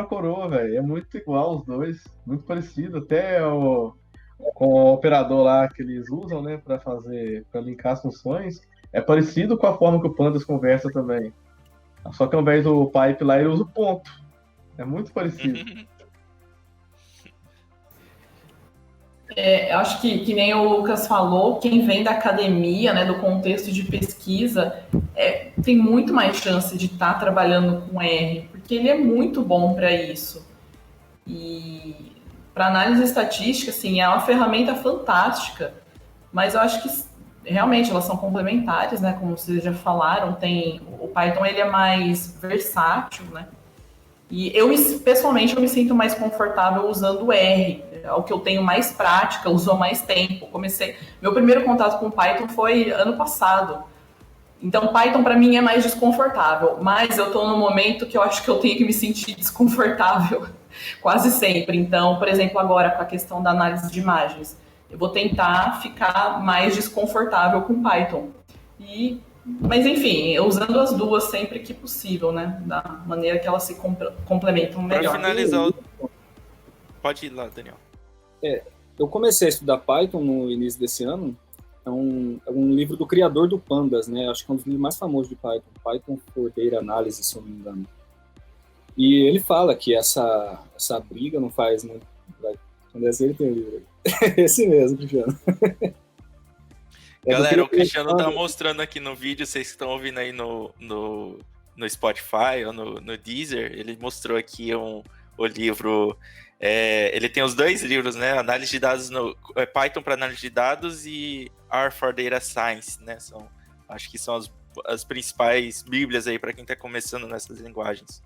coroa, velho. É muito igual os dois. Muito parecido. Até com o operador lá que eles usam, né, para linkar as funções, é parecido com a forma que o Pandas conversa também. Só que ao invés do pipe lá, ele usa o ponto. É muito parecido. Acho que nem o Lucas falou, quem vem da academia, né, do contexto de pesquisa, tem muito mais chance de estar trabalhando com R, porque ele é muito bom para isso. E para análise estatística, assim, é uma ferramenta fantástica, mas eu acho que realmente elas são complementares, né? Como vocês já falaram, o Python ele é mais versátil, né? E pessoalmente, eu me sinto mais confortável usando o R, é o que eu tenho mais prática, uso há mais tempo. Meu primeiro contato com Python foi ano passado. Então, Python para mim é mais desconfortável, mas eu estou no momento que eu acho que eu tenho que me sentir desconfortável quase sempre. Então, por exemplo, agora com a questão da análise de imagens, eu vou tentar ficar mais desconfortável com Python. Mas, enfim, usando as duas sempre que possível, né? Da maneira que elas se complementam melhor. Para finalizar, pode ir lá, Daniel. Eu comecei a estudar Python no início desse ano. É um livro do criador do Pandas, né? Acho que é um dos livros mais famosos de Python. Python for Data Analysis, se eu não me engano. E ele fala que essa briga não faz, né? Quando ele tem o livro. Esse mesmo, Cristiano. Galera, o Cristiano tá mostrando aqui no vídeo, vocês que estão ouvindo aí no Spotify ou no Deezer, ele mostrou aqui o livro. Ele tem os dois livros, né? Análise de dados Python para análise de dados e R for Data Science, né? Acho que são as principais bíblias aí para quem está começando nessas linguagens.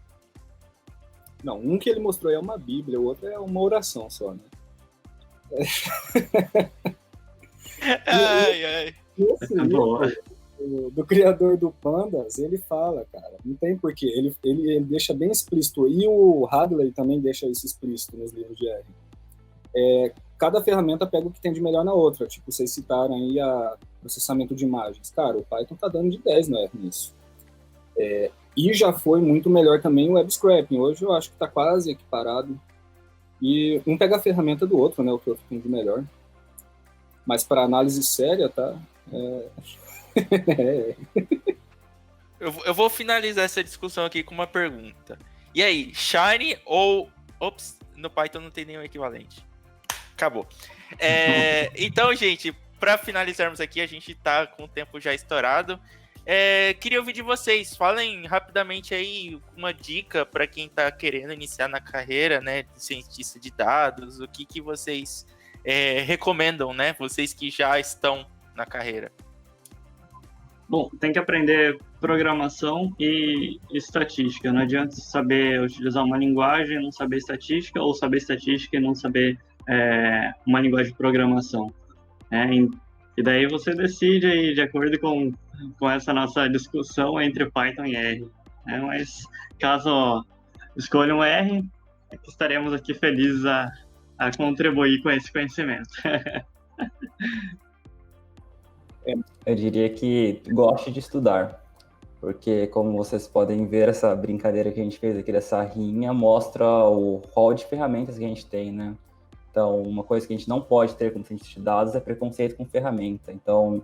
Não, um que ele mostrou é uma bíblia, o outro é uma oração só, né? Ai. Esse livro do criador do Pandas, ele fala, cara, não tem porquê, ele deixa bem explícito, e o Hadley também deixa isso explícito nos livros de R. Cada ferramenta pega o que tem de melhor na outra, tipo, vocês citaram aí processamento de imagens. Cara, o Python tá dando de 10 no R nisso. E já foi muito melhor também o web scraping, hoje eu acho que tá quase equiparado. E um pega a ferramenta do outro, né, o que o outro tem de melhor. Mas para análise séria, tá? Eu vou finalizar essa discussão aqui com uma pergunta. E aí, Shiny ou... Ops, no Python não tem nenhum equivalente. Acabou. Então, gente, para finalizarmos aqui, a gente tá com o tempo já estourado. Queria ouvir de vocês. Falem rapidamente aí uma dica para quem tá querendo iniciar na carreira, né, de cientista de dados. O que vocês recomendam, né? Vocês que já estão na carreira. Bom, tem que aprender programação e estatística. Não adianta saber utilizar uma linguagem e não saber estatística, ou saber estatística e não saber uma linguagem de programação. E daí você decide aí, de acordo com essa nossa discussão entre Python e R. Mas caso escolham R, estaremos aqui felizes a contribuir com esse conhecimento. Eu diria que goste de estudar, porque como vocês podem ver, essa brincadeira que a gente fez aqui dessa rinha mostra o rol de ferramentas que a gente tem, né? Então, uma coisa que a gente não pode ter como cientista de dados é preconceito com ferramenta. Então,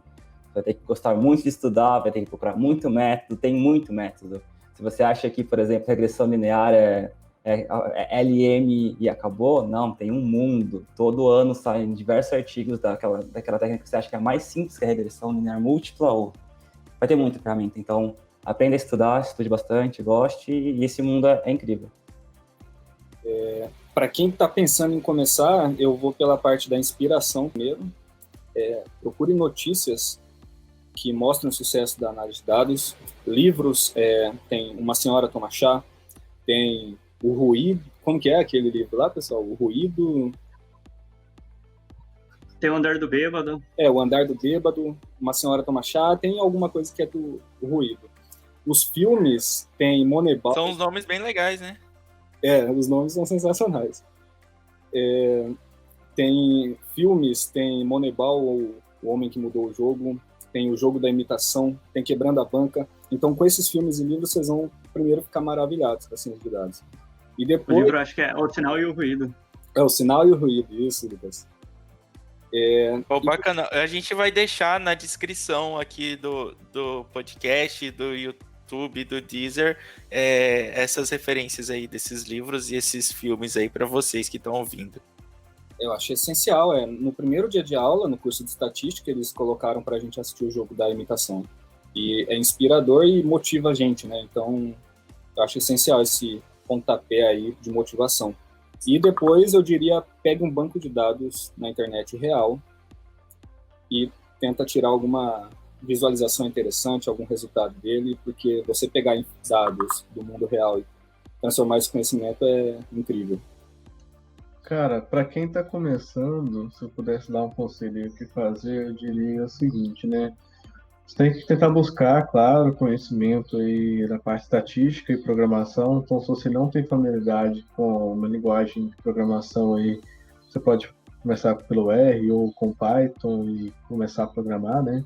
vai ter que gostar muito de estudar, vai ter que procurar muito método, tem muito método. Se você acha que, por exemplo, regressão linear é LM e acabou, não, tem um mundo. Todo ano saem diversos artigos daquela técnica que você acha que é mais simples que a regressão linear múltipla, ou vai ter muita ferramenta. Então, aprenda a estudar, estude bastante, goste, e esse mundo é incrível. Para quem está pensando em começar, eu vou pela parte da inspiração primeiro. Procure notícias que mostrem o sucesso da análise de dados, livros, tem Uma Senhora Toma Chá, tem O Ruído, como que é aquele livro lá, pessoal? O Ruído... Tem o Andar do Bêbado. O Andar do Bêbado, Uma Senhora Toma Chá, tem alguma coisa que é do Ruído. Os filmes, tem Moneyball... São os nomes bem legais, né? Os nomes são sensacionais. Tem filmes, tem Moneyball, O Homem que Mudou o Jogo, tem O Jogo da Imitação, tem Quebrando a Banca. Então, com esses filmes e livros, vocês vão primeiro ficar maravilhados com a ciência de dados. E depois... O livro, acho que é O Sinal e o Ruído. O Sinal e o Ruído, isso, Lucas. Bacana. A gente vai deixar na descrição aqui do podcast, do YouTube, do Deezer, essas referências aí desses livros e esses filmes aí para vocês que estão ouvindo. Eu achei essencial. No primeiro dia de aula, no curso de estatística, eles colocaram para a gente assistir O Jogo da Imitação. E é inspirador e motiva a gente, né? Então, eu acho essencial esse pontapé aí de motivação. E depois eu diria, pegue um banco de dados na internet real e tenta tirar alguma visualização interessante, algum resultado dele, porque você pegar dados do mundo real e transformar esse conhecimento é incrível. Cara, para quem está começando, se eu pudesse dar um conselho o que fazer, eu diria o seguinte, né? Você tem que tentar buscar, claro, conhecimento aí da parte estatística e programação. Então, se você não tem familiaridade com uma linguagem de programação aí, você pode começar pelo R ou com Python e começar a programar, né?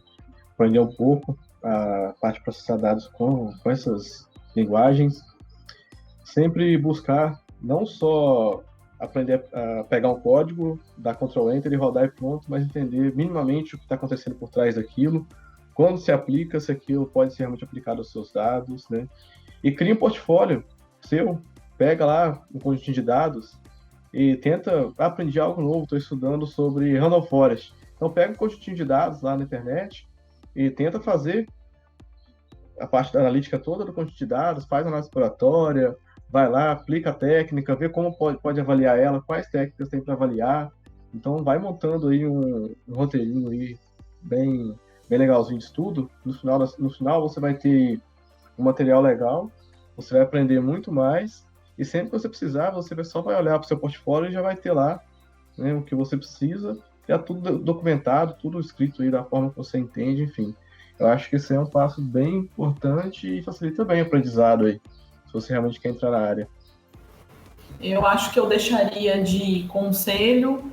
Aprender um pouco a parte de processar dados com essas linguagens. Sempre buscar não só aprender a pegar um código, dar Ctrl Enter e rodar e pronto, mas entender minimamente o que está acontecendo por trás daquilo, quando se aplica, se aquilo pode ser realmente aplicado aos seus dados, né? E cria um portfólio seu, pega lá um conjunto de dados e tenta aprender algo novo. Estou estudando sobre Random Forest. Então pega um conjunto de dados lá na internet e tenta fazer a parte da analítica toda do conjunto de dados, faz análise exploratória, vai lá, aplica a técnica, vê como pode avaliar ela, quais técnicas tem para avaliar. Então vai montando aí um roteirinho aí bem legalzinho de estudo. No final você vai ter um material legal, você vai aprender muito mais, e sempre que você precisar, você só vai olhar para o seu portfólio e já vai ter lá, né, o que você precisa, já tudo documentado, tudo escrito aí da forma que você entende, enfim. Eu acho que esse é um passo bem importante e facilita bem o aprendizado aí, se você realmente quer entrar na área. Eu acho que eu deixaria de conselho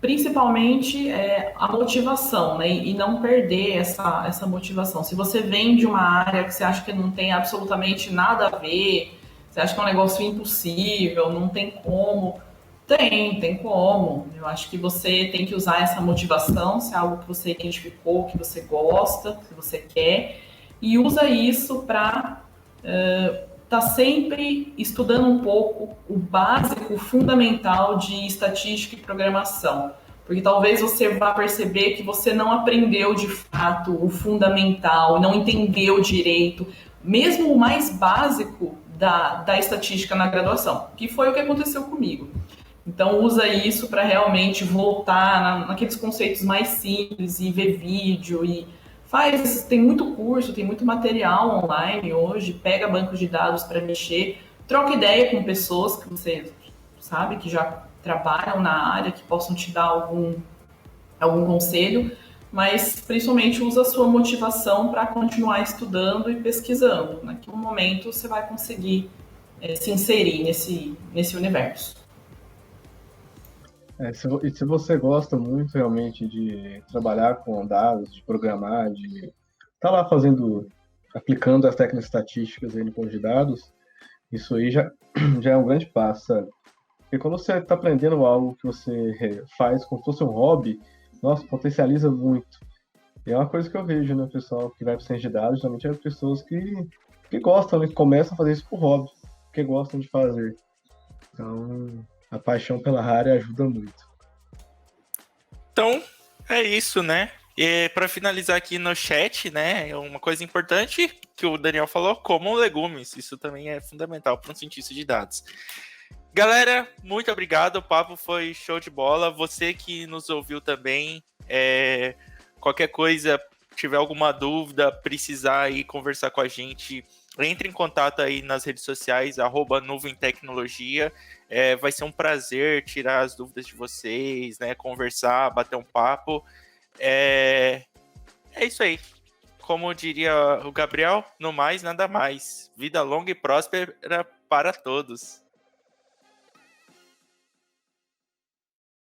principalmente a motivação, né? E não perder essa motivação. Se você vem de uma área que você acha que não tem absolutamente nada a ver, você acha que é um negócio impossível, não tem como. Tem como. Eu acho que você tem que usar essa motivação, se é algo que você identificou, que você gosta, que você quer, e usa isso para tá sempre estudando um pouco o básico, o fundamental de estatística e programação. Porque talvez você vá perceber que você não aprendeu de fato o fundamental, não entendeu direito, mesmo o mais básico da estatística na graduação, que foi o que aconteceu comigo. Então usa isso para realmente voltar naqueles conceitos mais simples e ver vídeo e tem muito curso, tem muito material online hoje, pega bancos de dados para mexer, troca ideia com pessoas que você sabe que já trabalham na área, que possam te dar algum conselho, mas principalmente usa a sua motivação para continuar estudando e pesquisando. Naquele momento você vai conseguir se inserir nesse universo. Se você gosta muito realmente de trabalhar com dados, de programar, de estar lá aplicando as técnicas estatísticas aí no banco de dados, isso aí já é um grande passo, sabe? Porque quando você está aprendendo algo que você faz como se fosse um hobby, nossa, potencializa muito. E é uma coisa que eu vejo, né, pessoal que vai para ciência de dados, geralmente é pessoas que gostam, né, que começam a fazer isso por hobby, que gostam de fazer. Então, a paixão pela área ajuda muito. Então, é isso, né? E para finalizar aqui no chat, né, uma coisa importante que o Daniel falou, comam legumes. Isso também é fundamental para um cientista de dados. Galera, muito obrigado. O papo foi show de bola. Você que nos ouviu também, qualquer coisa, tiver alguma dúvida, precisar aí conversar com a gente, entre em contato aí nas redes sociais, @nuvemtecnologia. Vai ser um prazer tirar as dúvidas de vocês, né? Conversar, bater um papo. É isso aí. Como diria o Gabriel, no mais, nada mais. Vida longa e próspera para todos.